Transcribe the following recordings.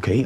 Okay,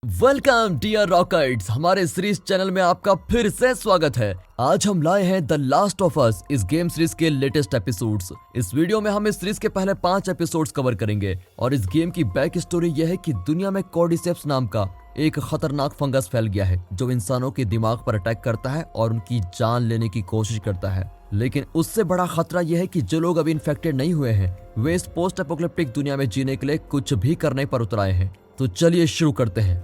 welcome dear rockets, हमारे series channel में आपका फिर से स्वागत है। आज हम लाए हैं द लास्ट ऑफ अस इस गेम सीरीज के लेटेस्ट एपिसोड्स। इस वीडियो में हम इस सीरीज के पहले 5 एपिसोड्स कवर करेंगे और इस गेम की बैक स्टोरी यह है कि दुनिया में कॉर्डिसेप्स नाम का एक खतरनाक फंगस फैल गया है जो इंसानों के दिमाग पर अटैक करता है और उनकी जान लेने की कोशिश करता है। लेकिन उससे बड़ा खतरा यह है कि जो लोग अभी इन्फेक्टेड नहीं हुए हैं वे इस पोस्ट एपोकलिप्टिक दुनिया में जीने के लिए कुछ भी करने पर उतर आए हैं। तो चलिए शुरू करते हैं।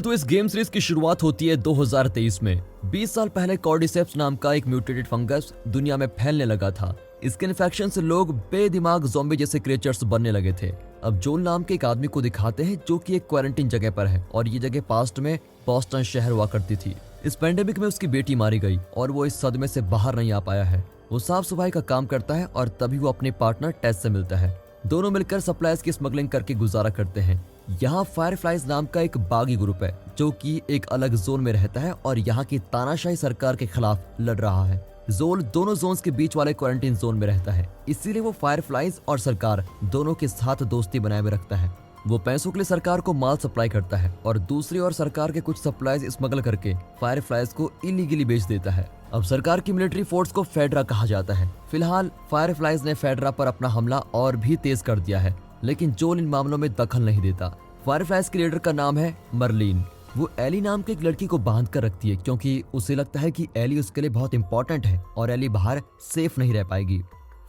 तो इस गेम सीरीज की शुरुआत होती है 2023 में। 20 साल पहले कॉर्डिसेप्स नाम का एक म्यूटेटेड फंगस दुनिया में फैलने लगा था। इसके इन्फेक्शन से लोग बेदिमाग ज़ॉम्बी जैसे क्रिएचर्स बनने लगे थे। अब जोल नाम के एक आदमी को दिखाते हैं जो कि एक क्वारंटीन जगह पर है और ये जगह पास्ट में बॉस्टन शहर हुआ करती थी। इस पेंडेमिक में उसकी बेटी मारी गई और वो इस सदमे से बाहर नहीं आ पाया है। वो साफ सफाई का काम करता है और तभी वो अपने पार्टनर टेस से मिलता है। दोनों मिलकर सप्लाईज की स्मगलिंग करके गुजारा करते हैं। यहाँ फायरफ्लाइज नाम का एक बागी ग्रुप है जो कि एक अलग जोन में रहता है और यहाँ की तानाशाही सरकार के खिलाफ लड़ रहा है। जोल दोनों जोन्स के बीच वाले क्वारंटीन जोन में रहता है, इसीलिए वो फायरफ्लाइज और सरकार दोनों के साथ दोस्ती बनाए हुए रखता है। वो पैसों के लिए सरकार को माल सप्लाई करता है और दूसरी ओर सरकार के कुछ सप्लाईज स्मगल करके फायरफ्लाइज को इलीगली बेच देता है। अब सरकार की मिलिट्री फोर्स को फेडरा कहा जाता है। फिलहाल फायरफ्लाइज ने फेडरा पर अपना हमला और भी तेज कर दिया है, लेकिन जोल इन मामलों में दखल नहीं देता। फायरफ्लाइज के लीडर का नाम है मर्लिन। वो एली नाम की एक लड़की को बांध कर रखती है क्योंकि उसे लगता है कि एली उसके लिए बहुत इंपॉर्टेंट है और एली बाहर सेफ नहीं रह पाएगी।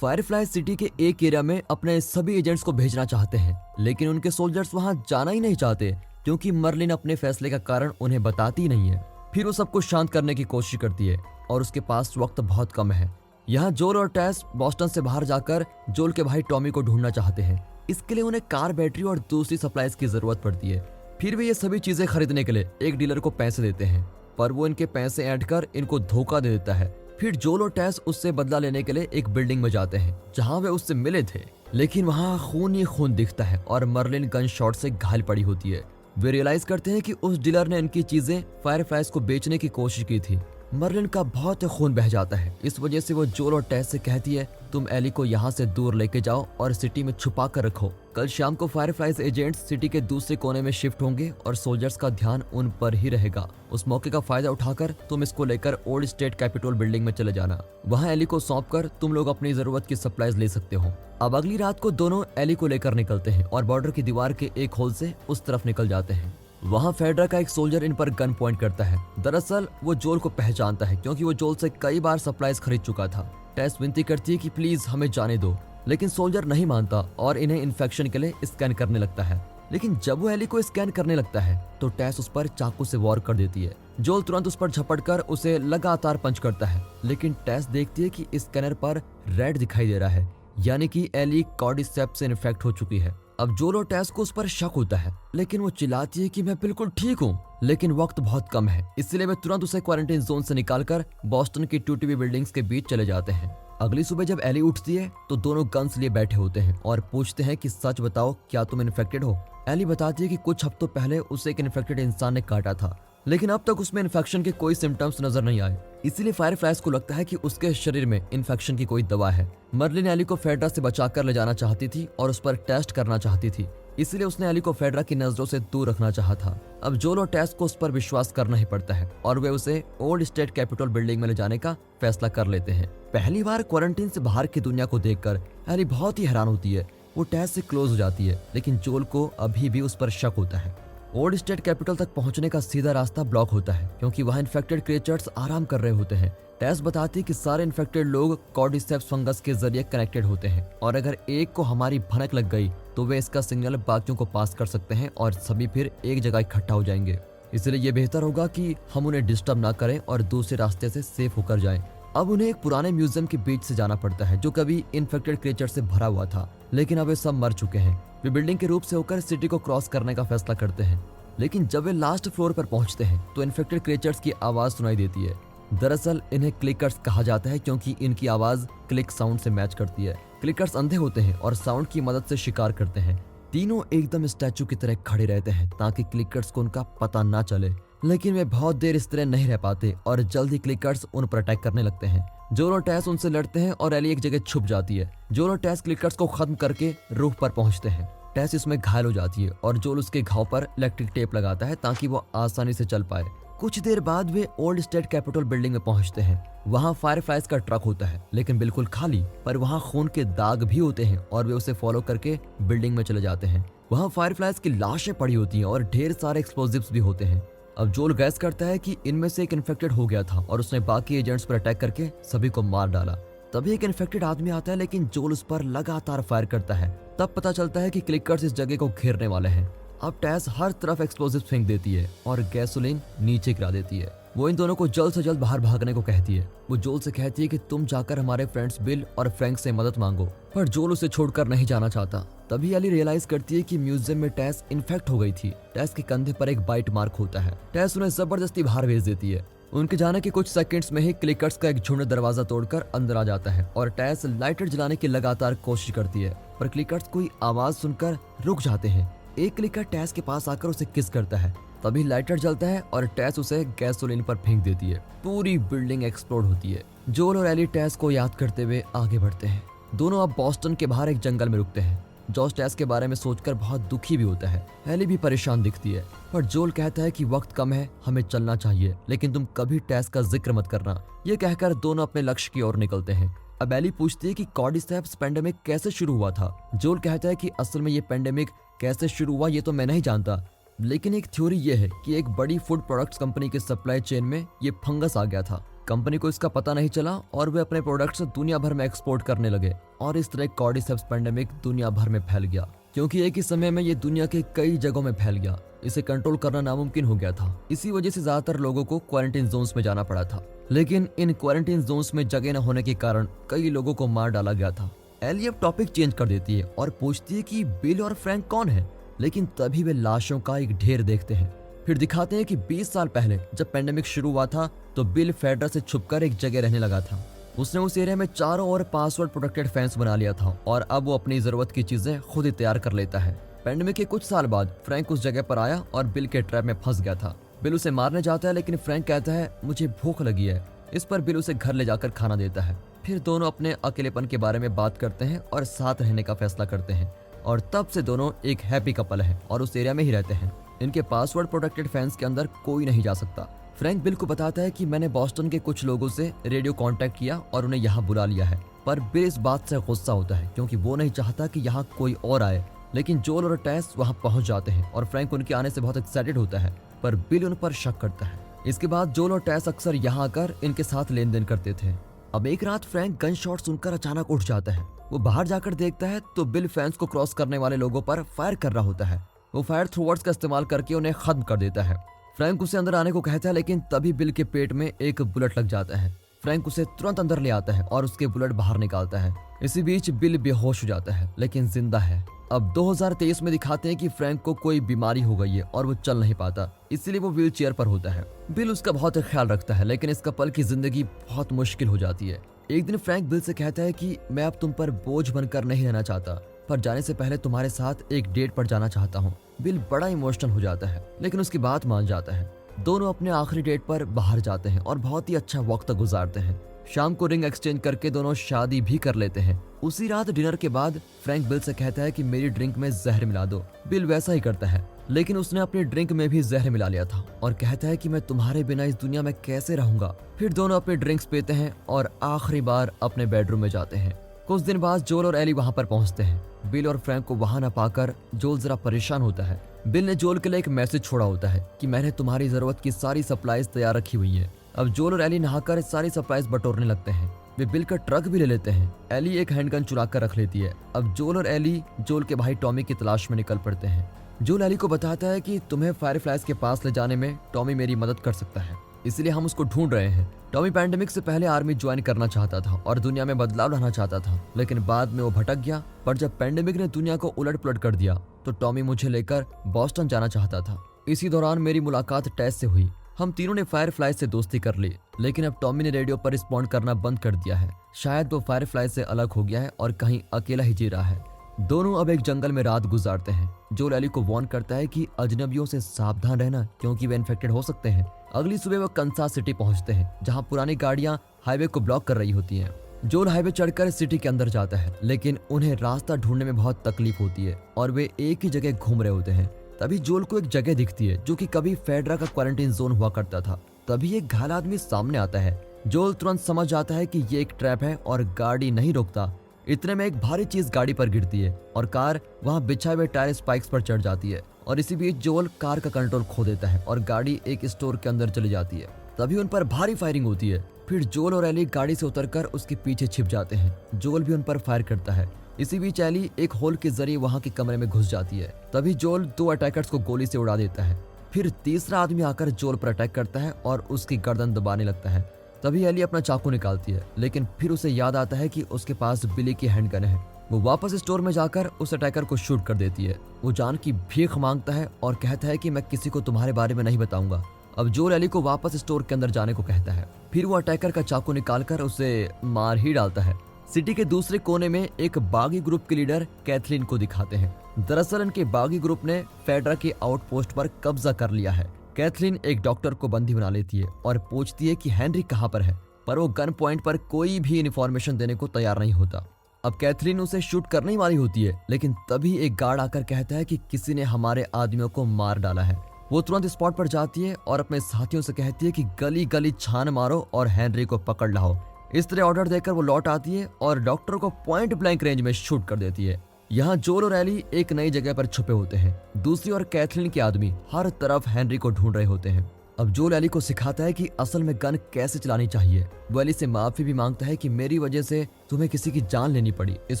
फायरफ्लाइज सिटी के एक एरिया में अपने सभी एजेंट्स को भेजना चाहते हैं, लेकिन उनके सोल्जर्स वहां जाना ही नहीं चाहते क्योंकि मर्लिन अपने फैसले का कारण उन्हें बताती नहीं है। फिर वो सबको शांत करने की कोशिश करती है और उसके पास वक्त बहुत कम है। यहाँ जोल और टेस बॉस्टन से बाहर जाकर जोल के भाई टॉमी को ढूंढना चाहते हैं। इसके लिए उन्हें कार, बैटरी और दूसरी सप्लाईज की जरूरत पड़ती है। फिर भी ये सभी चीजें खरीदने के लिए एक डीलर को पैसे देते हैं, पर वो इनके पैसे ऐंठ कर इनको धोखा दे देता है। फिर जोल और टेस उससे बदला लेने के लिए एक बिल्डिंग में जाते हैं जहाँ वे उससे मिले थे, लेकिन वहाँ खून ही खून दिखता है और मर्लिन गन शॉट से घायल पड़ी होती है। वे रियलाइज करते हैं कि उस डीलर ने इनकी चीजें फायरफ्लाइज को बेचने की कोशिश की थी। मर्लिन का बहुत खून बह जाता है। इस वजह से वो जोल और टेस से कहती है, तुम एली को यहाँ से दूर लेके जाओ और सिटी में छुपा कर रखो। कल शाम को फायरफ्लाइज एजेंट्स सिटी के दूसरे कोने में शिफ्ट होंगे और सोल्जर्स का ध्यान उन पर ही रहेगा। उस मौके का फायदा उठाकर तुम इसको लेकर ओल्ड स्टेट कैपिटल बिल्डिंग में चले जाना। वहाँ एली को सौंप कर तुम लोग अपनी जरूरत की सप्लाईज ले सकते हो। अब अगली रात को दोनों एली को लेकर निकलते हैं और बॉर्डर की दीवार के एक होल से उस तरफ निकल जाते हैं। वहाँ फेडरा का एक सोल्जर इन पर गन पॉइंट करता है। दरअसल वो जोल को पहचानता है क्योंकि वो जोल से कई बार सप्लाईज खरीद चुका था। टेस विनती करती है कि प्लीज हमें जाने दो, लेकिन सोल्जर नहीं मानता और इन्हें इन्फेक्शन के लिए स्कैन करने लगता है। लेकिन जब वो एली को स्कैन करने लगता है तो टेस उस पर चाकू से वार कर देती है। जोल तुरंत उस पर झपट कर उसे लगातार पंच करता है, लेकिन टेस देखती है कि स्कैनर पर रेड दिखाई दे रहा है, यानी कि एली कॉर्डिसेप्स से इन्फेक्ट हो चुकी है। अब जोल और टेस को उस पर शक होता है, लेकिन वो चिल्लाती है कि मैं बिल्कुल ठीक हूँ, लेकिन वक्त बहुत कम है, इसलिए वे तुरंत उसे क्वारंटाइन जोन से निकालकर बॉस्टन की टूटी हुई बिल्डिंग्स के बीच चले जाते हैं। अगली सुबह जब एली उठती है तो दोनों गन्स लिए बैठे होते हैं और पूछते हैं कि सच बताओ, क्या तुम इन्फेक्टेड हो? एली बताती है कि कुछ हफ्तों पहले उसे एक इन्फेक्टेड इंसान ने काटा था, लेकिन अब तक उसमें इन्फेक्शन के कोई सिम्टम्स नजर नहीं आए। इसीलिए फायरफ्लाइज को लगता है कि उसके शरीर में इन्फेक्शन की कोई दवा है। मर्लिन एली को फेडरा से बचाकर ले जाना चाहती थी और उस पर टेस्ट करना चाहती थी, इसलिए उसने एली को फेडरा की नजरों से दूर रखना चाहा था। अब जोल और टेस को उस पर विश्वास करना ही पड़ता है और वे उसे ओल्ड स्टेट कैपिटल बिल्डिंग में ले जाने का फैसला कर लेते हैं। पहली बार क्वारंटीन से बाहर की दुनिया को देखकर एली बहुत ही हैरान होती है। वो टेस से क्लोज हो जाती है, लेकिन जोल को अभी भी उस पर शक होता है। ओल्ड स्टेट कैपिटल तक पहुंचने का सीधा रास्ता ब्लॉक होता है क्योंकि वहां इन्फेक्टेड क्रिएचर्स आराम कर रहे होते हैं। टेस बताती है कि सारे इन्फेक्टेड लोग कॉर्डिसेप्स फंगस के जरिए कनेक्टेड होते हैं और अगर एक को हमारी भनक लग गई तो वे इसका सिग्नल बाकियों को पास कर सकते हैं और सभी फिर एक जगह इकट्ठा हो जाएंगे। इसलिए ये बेहतर होगा कि हम उन्हें डिस्टर्ब ना करें और दूसरे रास्ते से सेफ होकर जाएं। अब उन्हें एक पुराने म्यूजियम के बीच से जाना पड़ता है जो कभी इन्फेक्टेड क्रिएचर से भरा हुआ था, लेकिन अब वे सब मर चुके हैं। वे बिल्डिंग के रूप से होकर सिटी को क्रॉस करने का फैसला करते हैं, लेकिन जब वे लास्ट फ्लोर पर पहुंचते हैं तो इन्फेक्टेड क्रिएचर्स की आवाज सुनाई देती है। दरअसल इन्हें क्लिकर्स कहा जाता है क्योंकि इनकी आवाज क्लिक साउंड से मैच करती है। क्लिकर्स अंधे होते हैं और साउंड की मदद से शिकार करते हैं। तीनों एकदम स्टैचू की तरह खड़े रहते हैं ताकि क्लिकर्स को उनका पता ना चले, लेकिन वे बहुत देर इस तरह नहीं रह पाते और जल्द ही क्लिकर्स उन पर अटैक करने लगते हैं। जोल और टेस उनसे लड़ते हैं और एली एक जगह छुप जाती है। जोल और टेस क्लिकर्स को खत्म करके रूफ पर पहुंचते हैं। टेस इसमें घायल हो जाती है और जोल उसके घाव पर इलेक्ट्रिक टेप लगाता है ताकि वो आसानी से चल पाए। कुछ देर बाद वे ओल्ड स्टेट कैपिटल बिल्डिंग में पहुंचते हैं। वहां फायरफ्लाइज का ट्रक होता है लेकिन बिल्कुल खाली, पर वहां खून के दाग भी होते हैं और वे उसे फॉलो करके बिल्डिंग में चले जाते हैं। वहां फायरफ्लाइज की लाशें पड़ी होती हैं और ढेर सारे एक्सप्लोजिव्स भी होते हैं। अब जोल गैस करता है कि इनमें से एक इन्फेक्टेड हो गया था और उसने बाकी एजेंट्स पर अटैक करके सभी को मार डाला। तभी एक इन्फेक्टेड आदमी आता है लेकिन जोल उस पर लगातार फायर करता है। तब पता चलता है कि क्लिकर्स इस जगह को घेरने वाले हैं। अब टेस हर तरफ एक्सप्लोजिव फेंक देती है और गैसोलीन नीचे गिरा देती है। वो इन दोनों को जल्द से जल्द बाहर भागने को कहती है। वो जोल से कहती है कि तुम जाकर हमारे फ्रेंड्स बिल और फ्रैंक से मदद मांगो, पर जोल उसे छोड़कर नहीं जाना चाहता। तभी एली रियलाइज करती है कि म्यूजियम में टेस इन्फेक्ट हो गई थी। टेस के कंधे पर एक बाइट मार्क होता है। टेस उन्हें जबरदस्ती बाहर भेज देती है। उनके जाने के कुछ सेकंड्स में ही क्लिकर्स का एक झुंड दरवाजा तोड़कर अंदर आ जाता है और टेस लाइटर जलाने की लगातार कोशिश करती है, पर क्लिकर्स कोई आवाज सुनकर रुक जाते हैं। एक क्लिकर टेस के पास आकर उसे किस करता है। तभी लाइटर जलता है और टेस उसे गैसोलीन पर फेंक देती है। पूरी बिल्डिंग एक्सप्लोड होती है। जोल और एली टेस को याद करते हुए आगे बढ़ते हैं। दोनों अब बॉस्टन के बाहर एक जंगल में रुकते हैं। जॉस टेस के बारे में सोचकर बहुत दुखी भी होता है। एली भी परेशान दिखती है, पर जोल कहता है कि वक्त कम है, हमें चलना चाहिए, लेकिन तुम कभी टेस का जिक्र मत करना। ये कहकर दोनों अपने लक्ष्य की ओर निकलते हैं। अब एली पूछती है कि कॉर्डिसेप्स पेंडेमिक कैसे शुरू हुआ था। जोल कहता है कि असल में ये पेंडेमिक कैसे शुरू हुआ ये तो मैं नहीं जानता, लेकिन एक थ्योरी ये है कि एक बड़ी फूड प्रोडक्ट्स कंपनी के सप्लाई चेन में ये फंगस आ गया था। कंपनी को इसका पता नहीं चला और वे अपने प्रोडक्ट्स दुनिया भर में एक्सपोर्ट करने लगे और इस तरह कॉर्डिसेप्स पेंडेमिक दुनिया भर में फैल गया, क्योंकि एक ही समय में ये दुनिया के कई जगहों में फैल गया। इसे कंट्रोल करना नामुमकिन हो गया था। इसी वजह से ज्यादातर लोगों को क्वारंटीन जोन्स में जाना पड़ा था, लेकिन इन क्वारंटीन जोन्स में जगह न होने के कारण कई लोगों को मार डाला गया था। एली अब टॉपिक चेंज कर देती है और पूछती है कि बिल और फ्रैंक कौन है, लेकिन तभी वे लाशों का एक ढेर देखते हैं। फिर दिखाते हैं कि 20 साल पहले जब पेंडेमिक शुरू हुआ था तो बिल फेडरल से छुपकर एक जगह रहने लगा था। उसने उस एरिया में चारों ओर पासवर्ड प्रोटेक्टेड फेंस बना लिया था और अब वो अपनी जरूरत की चीजें खुद ही तैयार कर लेता है। पेंडेमिक के कुछ साल बाद फ्रैंक उस जगह पर आया और बिल के ट्रैप में फंस गया था। बिल उसे मारने जाता है लेकिन फ्रैंक कहता है मुझे भूख लगी है। इस पर बिल उसे घर ले जाकर खाना देता है। फिर दोनों अपने अकेलेपन के बारे में बात करते हैं और साथ रहने का फैसला करते हैं और तब से दोनों एक हैप्पी कपल है और उस एरिया में ही रहते हैं। इनके पासवर्ड प्रोटेक्टेड फैंस के अंदर कोई नहीं जा सकता। फ्रैंक बिल को बताता है कि मैंने बॉस्टन के कुछ लोगों से रेडियो कांटेक्ट किया और उन्हें यहाँ बुला लिया है, पर बिल इस बात से गुस्सा होता है क्योंकि वो नहीं चाहता कि यहाँ कोई और आए। लेकिन जोल और टेस वहाँ पहुँच जाते हैं और फ्रैंक उनके आने से बहुत एक्साइटेड होता है, पर बिल उन पर शक करता है। इसके बाद जोल और टेस अक्सर यहाँ आकर इनके साथ लेन देन करते थे। अब एक रात फ्रैंक गन शॉट सुनकर अचानक उठ जाता है। वो बाहर जाकर देखता है तो बिल फैंस को क्रॉस करने वाले लोगों पर फायर कर रहा होता है। वो फायर थ्रोवर्ड्स का इस्तेमाल करके उन्हें खत्म कर देता है। फ्रैंक उसे अंदर आने को कहता है लेकिन तभी बिल के पेट में एक बुलेट लग जाता है। फ्रैंक उसे तुरंत अंदर ले आता है और उसके बुलेट बाहर निकालता है। इसी बीच बिल बेहोश हो जाता है लेकिन जिंदा है। अब 2023 में दिखाते हैं कि फ्रैंक को कोई बीमारी हो गई है और वो चल नहीं पाता, इसलिए वो व्हील चेयर पर होता है। बिल उसका बहुत ख्याल रखता है लेकिन इस कपल की जिंदगी बहुत मुश्किल हो जाती है। एक दिन फ्रैंक बिल से कहता है कि मैं अब तुम पर बोझ बनकर नहीं रहना चाहता, पर जाने से पहले तुम्हारे साथ एक डेट पर जाना चाहता हूँ। बिल बड़ा इमोशनल हो जाता है लेकिन उसकी बात मान जाता है। दोनों अपने आखिरी डेट पर बाहर जाते हैं और बहुत ही अच्छा वक्त गुजारते हैं। शाम को रिंग एक्सचेंज करके दोनों शादी भी कर लेते हैं। उसी रात डिनर के बाद फ्रैंक बिल से कहता है कि मेरी ड्रिंक में जहर मिला दो। बिल वैसा ही करता है लेकिन उसने अपनी ड्रिंक में भी जहर मिला लिया था और कहता है कि मैं तुम्हारे बिना इस दुनिया में कैसे रहूंगा। फिर दोनों अपने ड्रिंक्स पीते हैं और आखिरी बार अपने बेडरूम में जाते हैं। कुछ दिन बाद जोल और एली वहां पर पहुंचते हैं। बिल और फ्रैंक को वहां न पाकर जोल जरा परेशान होता है। बिल ने जोल के लिए एक मैसेज छोड़ा होता है कि मैंने तुम्हारी जरूरत की सारी सप्लाईज तैयार रखी हुई है। अब जोल और एली नहाकर सारी सप्लाईज बटोरने लगते हैं। वे बिल का ट्रक भी ले लेते हैं। एली एक हैंडगन चुरा कर रख लेती है। अब जोल और एली जोल के भाई टॉमी की तलाश में निकल पड़ते हैं। जोल एली को बताता है कि तुम्हें फायरफ्लाइज के पास ले जाने में टॉमी मेरी मदद कर सकता है, इसलिए हम उसको ढूंढ रहे हैं। टॉमी पैंडेमिक से पहले आर्मी ज्वाइन करना चाहता था और दुनिया में बदलाव लाना चाहता था, लेकिन बाद में वो भटक गया। पर जब पैंडेमिक ने दुनिया को उलट पुलट कर दिया तो टॉमी मुझे लेकर बॉस्टन जाना चाहता था। इसी दौरान मेरी मुलाकात टेस से हुई। हम तीनों ने फायरफ्लाइज से दोस्ती कर ली, लेकिन अब टॉमी ने रेडियो पर रिस्पॉन्ड करना बंद कर दिया है। शायद वो फायरफ्लाइज से अलग हो गया है और कहीं अकेला ही जी रहा है। दोनों अब एक जंगल में रात गुजारते हैं। जोल एली को वार्न करता है कि अजनबियों से सावधान रहना क्योंकि वे इन्फेक्टेड हो सकते हैं। अगली सुबह वो कंसास सिटी पहुंचते हैं जहां पुरानी गाड़ियां हाईवे को ब्लॉक कर रही होती हैं। जोल हाईवे चढ़कर सिटी के अंदर जाता है, लेकिन उन्हें रास्ता ढूंढने में बहुत तकलीफ होती है और वे एक ही जगह घूम रहे होते हैं। तभी जोल को एक जगह दिखती है जो कि कभी फेडरा का क्वारंटाइन जोन हुआ करता था। तभी एक घायल आदमी सामने आता है। जोल तुरंत समझ जाता है कि ये एक ट्रैप है और गाड़ी नहीं रोकता। इतने में एक भारी चीज गाड़ी पर गिरती है और कार वहां बिछाए हुए टायर स्पाइक्स पर चढ़ जाती है और इसी बीच जोल कार का कंट्रोल खो देता है और गाड़ी एक स्टोर के अंदर चली जाती है। तभी उन पर भारी फायरिंग होती है। फिर जोल और एली गाड़ी से उतरकर उसके पीछे छिप जाते हैं। जोल भी उन पर फायर करता है। इसी बीच एली एक होल के जरिए वहां के कमरे में घुस जाती है। तभी जोल 2 अटैकर्स को गोली से उड़ा देता है। फिर तीसरा आदमी आकर जोल पर अटैक करता है और उसकी गर्दन दबाने लगता है। तभी एली अपना चाकू निकालती है, लेकिन फिर उसे याद आता है कि उसके पास बिली की हैंडगन है। वो वापस स्टोर में जाकर उस अटैकर को शूट कर देती है। वो जान की भीख मांगता है और कहता है कि मैं किसी को तुम्हारे बारे में नहीं बताऊंगा। अब जोल एली को वापस स्टोर के अंदर जाने को कहता है। फिर वो अटैकर का चाकू निकालकर उसे मार ही डालता है। सिटी के दूसरे कोने में एक बागी ग्रुप के लीडर कैथरीन को दिखाते हैं। दरअसल इनके बागी ग्रुप ने फेडरा के आउटपोस्ट पर कब्जा कर लिया है। कैथरीन एक डॉक्टर को बंदी बना लेती है और पूछती है कि हेनरी कहाँ पर है, पर वो गन पॉइंट पर कोई भी इन्फॉर्मेशन देने को तैयार नहीं होता। अब कैथरीन उसे शूट करने ही वाली होती है, लेकिन तभी एक गार्ड आकर कहता है कि किसी ने हमारे आदमियों को मार डाला है। वो तुरंत स्पॉट पर जाती है और अपने साथियों से कहती है कि गली गली छान मारो और हेनरी को पकड़ लाओ। इस तरह ऑर्डर देकर वो लौट आती है और डॉक्टर को पॉइंट ब्लैंक रेंज में शूट कर देती है। यहाँ जोल और एली एक नई जगह पर छुपे होते हैं। दूसरी ओर कैथरीन के आदमी हर तरफ हेनरी को ढूंढ रहे होते हैं। अब जोल एली को सिखाता है कि असल में गन कैसे चलानी चाहिए। वो एली से माफी भी मांगता है कि मेरी वजह से तुम्हें किसी की जान लेनी पड़ी। इस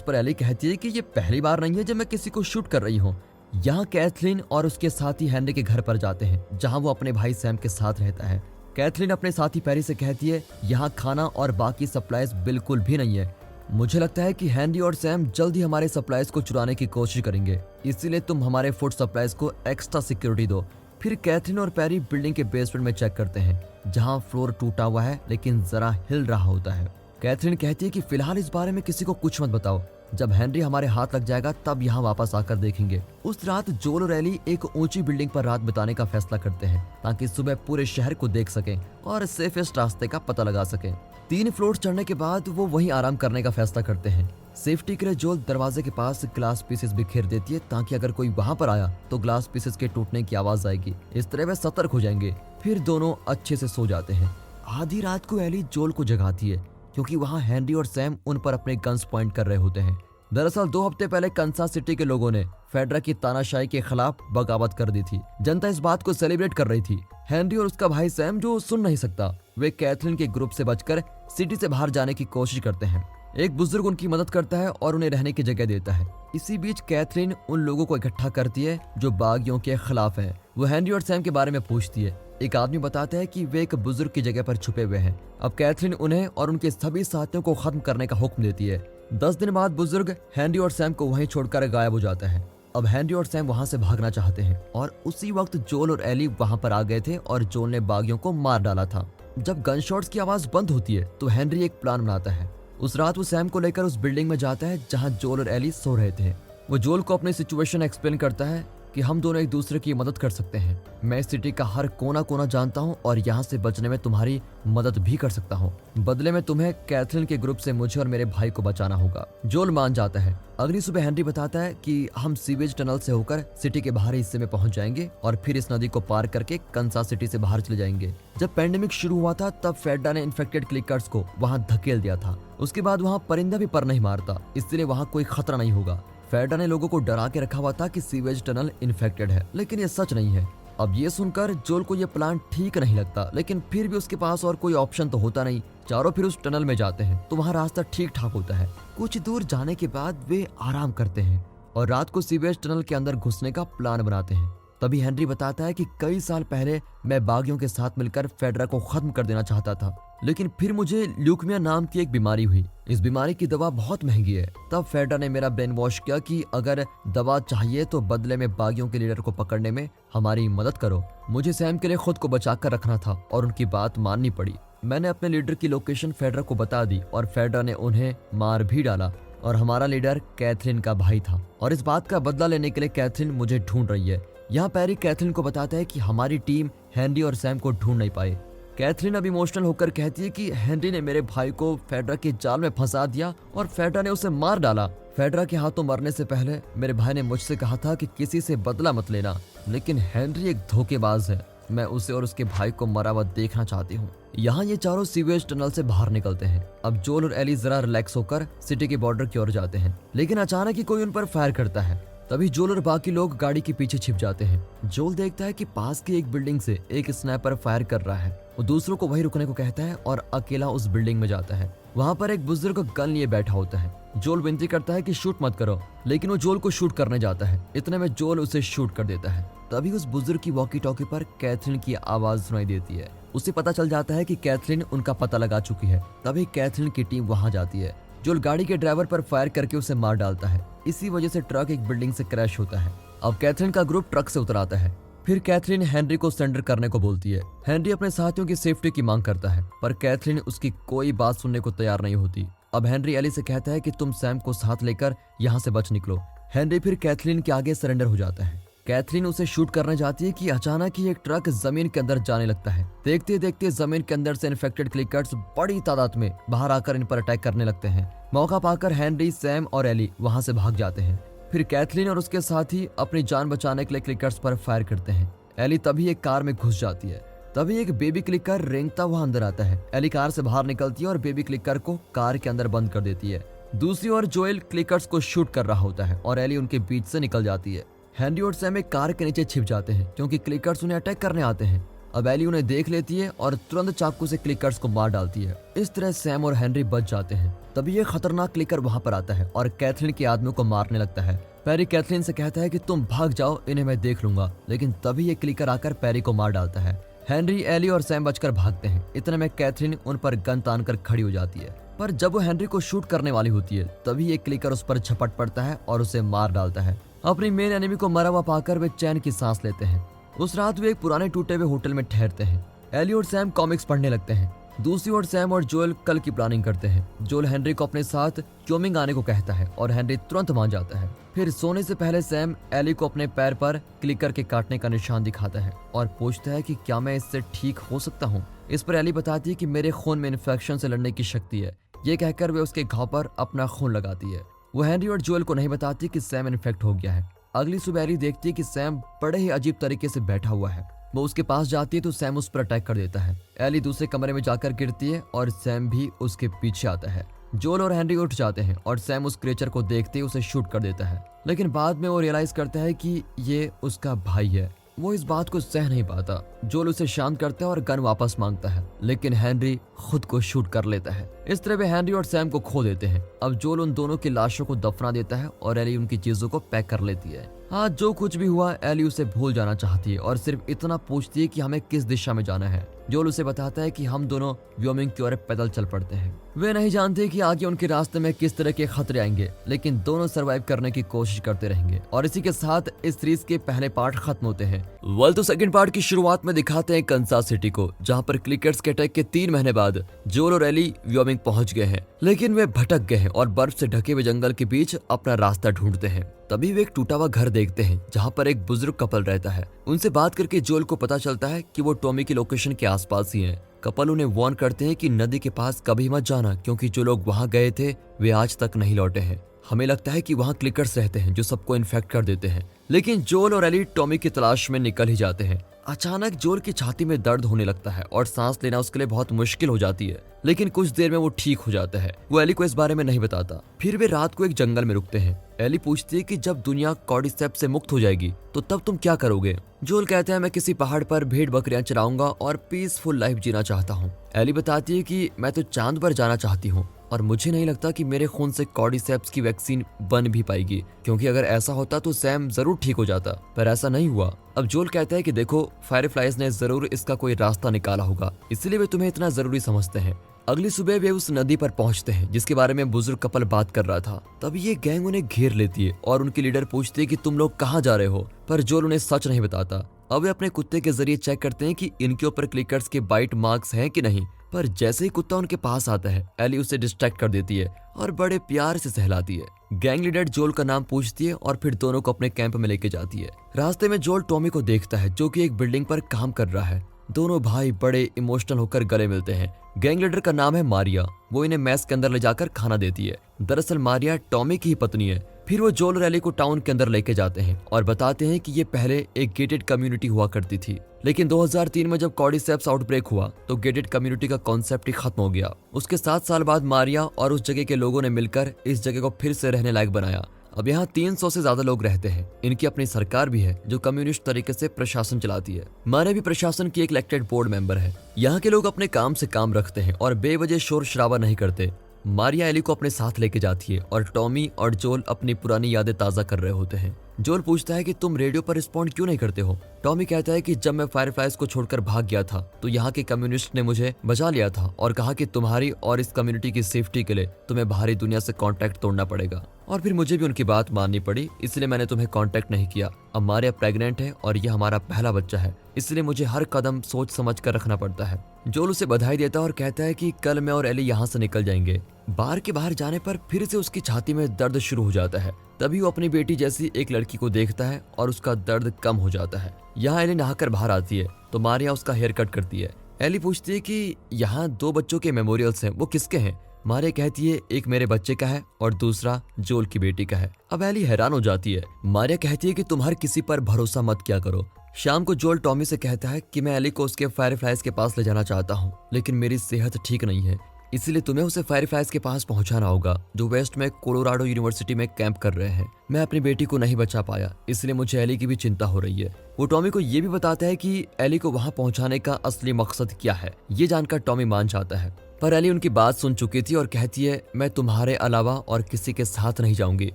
पर एली कहती है कि ये पहली बार नहीं है जब मैं किसी को शूट कर रही हूँ। यहाँ कैथरीन और उसके साथी हेनरी के घर पर जाते हैं, जहाँ वो अपने भाई सैम के साथ रहता है। कैथरीन अपने साथी पैरी से कहती है यहाँ खाना और बाकी सप्लाईज बिल्कुल भी नहीं है। मुझे लगता है कि हेनरी और सैम जल्द ही हमारे सप्लाईज को चुराने की कोशिश करेंगे, इसीलिए तुम हमारे फूड सप्लाईज को एक्स्ट्रा सिक्योरिटी दो। फिर कैथरीन और पैरी बिल्डिंग के बेसमेंट में चेक करते हैं, जहाँ फ्लोर टूटा हुआ है लेकिन जरा हिल रहा होता है। कैथरीन कहती है कि फिलहाल इस बारे में किसी को कुछ मत बताओ, जब हेनरी हमारे हाथ लग जाएगा तब यहाँ वापस आकर देखेंगे। उस रात जोल और एली एक ऊंची बिल्डिंग पर रात बिताने का फैसला करते हैं ताकि सुबह पूरे शहर को देख सकें और सेफेस्ट रास्ते का पता लगा सकें। 3 फ्लोर चढ़ने के बाद वो वहीं आराम करने का फैसला करते हैं। सेफ्टी के लिए जोल दरवाजे के पास ग्लास पीसेस बिखेर देती है ताकि अगर कोई वहां पर आया तो ग्लास पीसेस के टूटने की आवाज आएगी। इस तरह वे सतर्क हो जाएंगे। फिर दोनों अच्छे से सो जाते हैं। आधी रात को एली जोल को जगाती है क्योंकि वहाँ हेनरी और सैम उन पर अपने गन्स पॉइंट कर रहे होते हैं। दरअसल 2 हफ्ते पहले कंसास सिटी के लोगों ने फेडरा की तानाशाही के खिलाफ बगावत कर दी थी। जनता इस बात को सेलिब्रेट कर रही थी। हेनरी और उसका भाई सैम, जो सुन नहीं सकता, वे कैथरीन के ग्रुप से बचकर सिटी से बाहर जाने की कोशिश करते हैं। एक बुजुर्ग उनकी मदद करता है और उन्हें रहने की जगह देता है। इसी बीच कैथरीन उन लोगों को इकट्ठा करती है जो बागियों के खिलाफ हैं। वो हेनरी और सैम के बारे में पूछती है। एक आदमी बताता है कि वे एक बुजुर्ग की जगह पर छुपे हुए हैं। अब कैथरीन उन्हें और उनके सभी साथियों को खत्म करने का हुक्म देती है। 10 दिन बाद बुजुर्ग हेनरी और सैम को वहीं छोड़कर गायब हो जाता है। अब हेनरी और सैम वहां से भागना चाहते हैं और उसी वक्त जोल और एली वहां पर आ गए थे और जोल ने बागियों को मार डाला था। जब गनशॉट्स की आवाज बंद होती है तो हेनरी एक प्लान बनाता है। उस रात वो सैम को लेकर उस बिल्डिंग में जाता है जहां जोल और एली सो रहे थे। वो जोल को अपनी सिचुएशन एक्सप्लेन करता है कि हम दोनों एक दूसरे की मदद कर सकते हैं। मैं इस सिटी का हर कोना कोना जानता हूँ और यहाँ से बचने में तुम्हारी मदद भी कर सकता हूँ। बदले में तुम्हें कैथरीन के ग्रुप से मुझे और मेरे भाई को बचाना होगा। जोल मान जाता है। अगली सुबह हेनरी बताता है कि हम सीवेज टनल से होकर सिटी के बाहरी हिस्से में पहुंच जाएंगे और फिर इस नदी को पार करके कंसास सिटी से बाहर चले जाएंगे। जब पैंडेमिक शुरू हुआ था तब फेडरा ने इन्फेक्टेड क्लिकर्स को वहाँ धकेल दिया था। उसके बाद वहाँ परिंदा भी पर नहीं मारता, इसलिए वहाँ कोई खतरा नहीं होगा। फेडरा ने लोगों को डरा के रखा हुआ था कि सीवेज टनल इन्फेक्टेड है, लेकिन ये सच नहीं है। अब ये सुनकर जोल को ये प्लान ठीक नहीं लगता, लेकिन फिर भी उसके पास और कोई ऑप्शन तो होता नहीं। चारों फिर उस टनल में जाते हैं तो वहाँ रास्ता ठीक ठाक होता है। कुछ दूर जाने के बाद वे आराम करते हैं और रात को सीवेज टनल के अंदर घुसने का प्लान बनाते हैं। तभी हेनरी बताता है कि कई साल पहले मैं बागियों के साथ मिलकर फेडरा को खत्म कर देना चाहता था, लेकिन फिर मुझे ल्यूकेमिया नाम की एक बीमारी हुई। इस बीमारी की दवा बहुत महंगी है। तब फेडरा ने मेरा ब्रेन वॉश किया कि अगर दवा चाहिए तो बदले में बागियों के लीडर को पकड़ने में हमारी मदद करो। मुझे सैम के लिए खुद को बचा कर रखना था और उनकी बात माननी पड़ी। मैंने अपने लीडर की लोकेशन फेडरा को बता दी और फेडरा ने उन्हें मार भी डाला और हमारा लीडर कैथरीन का भाई था और इस बात का बदला लेने के लिए कैथरीन मुझे ढूंढ रही है। यहाँ पैरी कैथरीन को बताता है कि हमारी टीम हेनरी और सैम को ढूंढ नहीं पाए। कैथरीन अब इमोशनल होकर कहती है कि हेनरी ने मेरे भाई को फेडरा के जाल में फंसा दिया और फेडरा ने उसे मार डाला। फेडरा के हाथों मरने से पहले मेरे भाई ने मुझसे कहा था कि किसी से बदला मत लेना, लेकिन हेनरी एक धोखेबाज है। मैं उसे और उसके भाई को मरा हुआ देखना चाहती हूँ। यहाँ ये चारों सीवेज टनल से बाहर निकलते हैं। अब जोल और एली जरा रिलैक्स होकर सिटी के बॉर्डर की ओर जाते हैं, लेकिन अचानक ही कोई उन पर फायर करता है। तभी जोल और बाकी लोग गाड़ी के पीछे छिप जाते हैं। जोल देखता है कि पास की एक बिल्डिंग से एक स्नाइपर फायर कर रहा है। वो दूसरों को वहीं रुकने को कहता है और अकेला उस बिल्डिंग में जाता है। वहाँ पर एक बुजुर्ग गन लिए बैठा होता है। जोल विनती करता है कि शूट मत करो, लेकिन वो जोल को शूट करने जाता है। इतने में जोल उसे शूट कर देता है। तभी उस बुजुर्ग की वॉकी टॉकी पर कैथरीन की आवाज सुनाई देती है। उसे पता चल जाता है कि कैथरीन उनका पता लगा चुकी है। तभी कैथरीन की टीम वहाँ जाती है। जोल गाड़ी के ड्राइवर पर फायर करके उसे मार डालता है। इसी वजह से ट्रक एक बिल्डिंग से क्रैश होता है। अब कैथरीन का ग्रुप ट्रक से उतर आता है। फिर कैथरीन हेनरी को सरेंडर करने को बोलती है। हेनरी अपने साथियों की सेफ्टी की मांग करता है, पर कैथरीन उसकी कोई बात सुनने को तैयार नहीं होती। अब हेनरी एली से कहता है कि तुम सैम को साथ लेकर यहाँ से बच निकलो। हेनरी फिर कैथरीन के आगे सरेंडर हो जाता है। कैथरीन उसे शूट करने जाती है कि अचानक ही एक ट्रक जमीन के अंदर जाने लगता है। देखते देखते जमीन के अंदर से इन्फेक्टेड क्लिकर्स बड़ी तादाद में बाहर आकर इन पर अटैक करने लगते हैं। मौका पाकर हेनरी, सैम और एली वहां से भाग जाते हैं। फिर कैथरीन और उसके साथी अपनी जान बचाने के लिए क्लिकर्स पर फायर करते हैं। एली तभी एक कार में घुस जाती है। तभी एक बेबी क्लिकर रेंगता हुआ अंदर आता है। एली कार से बाहर निकलती है और बेबी क्लिकर को कार के अंदर बंद कर देती है। दूसरी ओर जोएल क्लिकर्स को शूट कर रहा होता है और एली उनके बीच से निकल जाती है। हेनरी और सैम एक कार के नीचे छिप जाते हैं क्योंकि क्लिकर्स उन्हें अटैक करने आते हैं। अब एली उन्हें देख लेती है और तुरंत चाकू से क्लिकर्स को मार डालती है। इस तरह सैम और हेनरी बच जाते हैं। तभी ये खतरनाक क्लिकर वहां पर आता है और कैथरीन के आदमियों को मारने लगता है। पैरी कैथरीन से कहता है कि तुम भाग जाओ, इन्हें मैं देख लूंगा, लेकिन तभी ये क्लिकर आकर पैरी को मार डालता है। हेनरी, एली और सैम बचकर भागते हैं। इतने में कैथरीन उन पर गन तान कर खड़ी हो जाती है, पर जब वो हेनरी को शूट करने वाली होती है तभी एक क्लिकर उस पर झपट पड़ता है और उसे मार डालता है। अपनी मेन एनिमी को मरा हुआ पाकर वे चैन की सांस लेते हैं। उस रात वे एक पुराने टूटे हुए होटल में ठहरते हैं। एली और सैम कॉमिक्स पढ़ने लगते हैं। दूसरी ओर सैम और जोएल कल की प्लानिंग करते हैं। जोएल हेनरी को अपने साथ क्योमिंग आने को कहता है और हेनरी तुरंत मान जाता है। फिर सोने से पहले सैम एली को अपने पैर पर क्लिकर के काटने का निशान दिखाता है और पूछता है कि क्या मैं इससे ठीक हो सकता हूँ। इस पर एली बताती है कि मेरे खून में इन्फेक्शन से लड़ने की शक्ति है। ये कहकर वे उसके घाव पर अपना खून लगाती है। वो हेनरी और जोएल को नहीं बताती कि सैम इन्फेक्ट हो गया है। अगली सुबह एली देखती है कि सैम बड़े ही अजीब तरीके से बैठा हुआ है। वो उसके पास जाती है तो सैम उस पर अटैक कर देता है। एली दूसरे कमरे में जाकर गिरती है और सैम भी उसके पीछे आता है। जोएल और हेनरी उठ जाते हैं और सैम उस क्रिएचर को देखते ही उसे शूट कर देता है, लेकिन बाद में वो रियलाइज करता है कि ये उसका भाई है। वो इस बात को सह नहीं पाता। जोएल उसे शांत करता है और गन वापस मांगता है, लेकिन हेनरी खुद को शूट कर लेता है। इस तरह वे हेनरी और सैम को खो देते हैं। अब जोएल उन दोनों की लाशों को दफना देता है और एली उनकी चीजों को पैक कर लेती है। हाँ, जो कुछ भी हुआ एली उसे भूल जाना चाहती है और सिर्फ इतना पूछती है कि हमें किस दिशा में जाना है। जोएल उसे बताता है कि हम दोनों व्योमिंग की ओर पैदल चल पड़ते हैं। वे नहीं जानते कि आगे उनके रास्ते में किस तरह के खतरे आएंगे, लेकिन दोनों सरवाइव करने की कोशिश करते रहेंगे। और इसी के साथ इस सीरीज के पहले पार्ट खत्म होते हैं। तो सेकंड पार्ट की शुरुआत में दिखाते हैं कंसास सिटी को, जहाँ पर क्लिकर्स के अटैक के 3 महीने बाद जोएल और एली व्योमिंग पहुंच गए हैं, लेकिन वे भटक गए हैं और बर्फ से ढके हुए जंगल के बीच अपना रास्ता ढूंढते हैं। तभी वे एक टूटा हुआ घर देखते हैं जहाँ पर एक बुजुर्ग कपल रहता है। उनसे बात करके जोएल को पता चलता है कि वो टॉमी की लोकेशन के आसपास ही हैं। कपल उन्हें वार्न करते हैं कि नदी के पास कभी मत जाना, क्योंकि जो लोग वहां गए थे वे आज तक नहीं लौटे हैं। हमें लगता है कि वहां क्लिकर्स रहते हैं जो सबको इन्फेक्ट कर देते हैं। लेकिन जोएल और एली टॉमी की तलाश में निकल ही जाते हैं। अचानक जोएल की छाती में दर्द होने लगता है और सांस लेना उसके लिए बहुत मुश्किल हो जाती है, लेकिन कुछ देर में वो ठीक हो जाता है। वो एली को इस बारे में नहीं बताता। फिर वे रात को एक जंगल में रुकते हैं। एली पूछती है कि जब दुनिया कॉर्डिसेप्स से मुक्त हो जाएगी तो तब तुम क्या करोगे। जोएल कहता है मैं किसी पहाड़ पर भेड़ बकरियां चराऊंगा और पीसफुल लाइफ जीना चाहता हूँ। एली बताती है कि मैं तो चांद पर जाना चाहती हूँ और मुझे नहीं लगता कि मेरे खून से कॉर्डिसेप्स की वैक्सीन बन भी पाएगी, क्योंकि अगर ऐसा होता तो सैम जरूर ठीक हो जाता, पर ऐसा नहीं हुआ। अब जोएल कहता है कि देखो, फायरफ्लाइज ने जरूर इसका कोई रास्ता निकाला होगा, इसलिए वे तुम्हें इतना जरूरी समझते हैं। अगली सुबह वे उस नदी पर पहुंचते हैं जिसके बारे में बुजुर्ग कपल बात कर रहा था। तभी ये गैंग उन्हें घेर लेती है और उनकी लीडर पूछती है कि तुम लोग कहाँ जा रहे हो, पर जोएल उन्हें सच नहीं बताता। अब वे अपने कुत्ते के जरिए चेक करते हैं कि इनके ऊपर क्लिकर्स के बाइट मार्क्स हैं कि नहीं, पर जैसे ही कुत्ता उनके पास आता है एली उसे डिस्ट्रैक्ट कर देती है और बड़े प्यार से सहलाती है। गैंग लीडर जोएल का नाम पूछती है और फिर दोनों को अपने कैंप में लेके जाती है। रास्ते में जोएल टॉमी को देखता है जो कि एक बिल्डिंग पर काम कर रहा है। दोनों भाई बड़े इमोशनल होकर गले मिलते हैं। गैंग लीडर का नाम है मारिया, वो इन्हें मैस के अंदर ले जाकर खाना देती है। दरअसल मारिया टॉमी की ही पत्नी है। फिर वो जोल और एली को टाउन के अंदर लेके जाते हैं और बताते हैं कि ये पहले एक गेटेड कम्युनिटी हुआ करती थी, लेकिन 2003 में जब कॉर्डिसेप्स आउटब्रेक हुआ तो गेटेड कम्युनिटी का कॉन्सेप्ट ही खत्म हो गया। उसके 7 साल बाद मारिया और उस जगह के लोगों ने मिलकर इस जगह को फिर से रहने लायक बनाया। अब यहाँ 300 से ज्यादा लोग रहते हैं। इनकी अपनी सरकार भी है जो कम्युनिस्ट तरीके से प्रशासन चलाती है। मारिया भी प्रशासन की एक इलेक्टेड बोर्ड मेंबर है। यहाँ के लोग अपने काम से काम रखते हैं और बेवजह शोर शराबा नहीं करते। मारिया एली को अपने साथ लेके जाती है और टॉमी और जोल अपनी पुरानी यादें ताज़ा कर रहे होते हैं। जोल पूछता है कि तुम रेडियो पर रिस्पॉन्ड क्यों नहीं करते हो। टॉमी कहता है कि जब मैं फायरफ्लाइज को छोड़कर भाग गया था तो यहाँ के कम्युनिस्ट ने मुझे बचा लिया था और कहा कि तुम्हारी और इस कम्युनिटी की सेफ्टी के लिए तुम्हें बाहरी दुनिया से कांटेक्ट तोड़ना पड़ेगा, और फिर मुझे भी उनकी बात माननी पड़ी, इसलिए मैंने तुम्हें कांटेक्ट नहीं किया। अब मारिया प्रेग्नेंट है और यह हमारा पहला बच्चा है, इसलिए मुझे हर कदम सोच समझ कर रखना पड़ता है। जोल उसे बधाई देता है और कहता है कि कल मैं और एली यहाँ से निकल जाएंगे। बार के बाहर जाने पर फिर से उसकी छाती में दर्द शुरू हो जाता है। तभी वो अपनी बेटी जैसी एक लड़की को देखता है और उसका दर्द कम हो जाता है। यहाँ एली नहाकर बाहर आती है तो मारिया उसका हेयर कट करती है। एली पूछती है कि यहाँ 2 बच्चों के मेमोरियल्स हैं, वो किसके हैं। मारिया कहती है एक मेरे बच्चे का है और दूसरा जोल की बेटी का है। अब एली हैरान हो जाती है। मारिया कहती है कि तुम हर किसी पर भरोसा मत किया करो। शाम को जोल टॉमी से कहता है कि मैं एली को उसके फायरफ्लाइज के पास ले जाना चाहता हूँ, लेकिन मेरी सेहत ठीक नहीं है, इसलिए तुम्हें उसे फायरफ्लाइज के पास पहुंचाना होगा जो वेस्ट में कोलोराडो यूनिवर्सिटी में कैंप कर रहे हैं। मैं अपनी बेटी को नहीं बचा पाया, इसलिए मुझे एली की भी चिंता हो रही है। वो टॉमी को ये भी बताता है कि एली को वहां पहुंचाने का असली मकसद क्या है। ये जानकर टॉमी मान जाता है, पर एली उनकी बात सुन चुकी थी और कहती है मैं तुम्हारे अलावा और किसी के साथ नहीं जाऊंगी।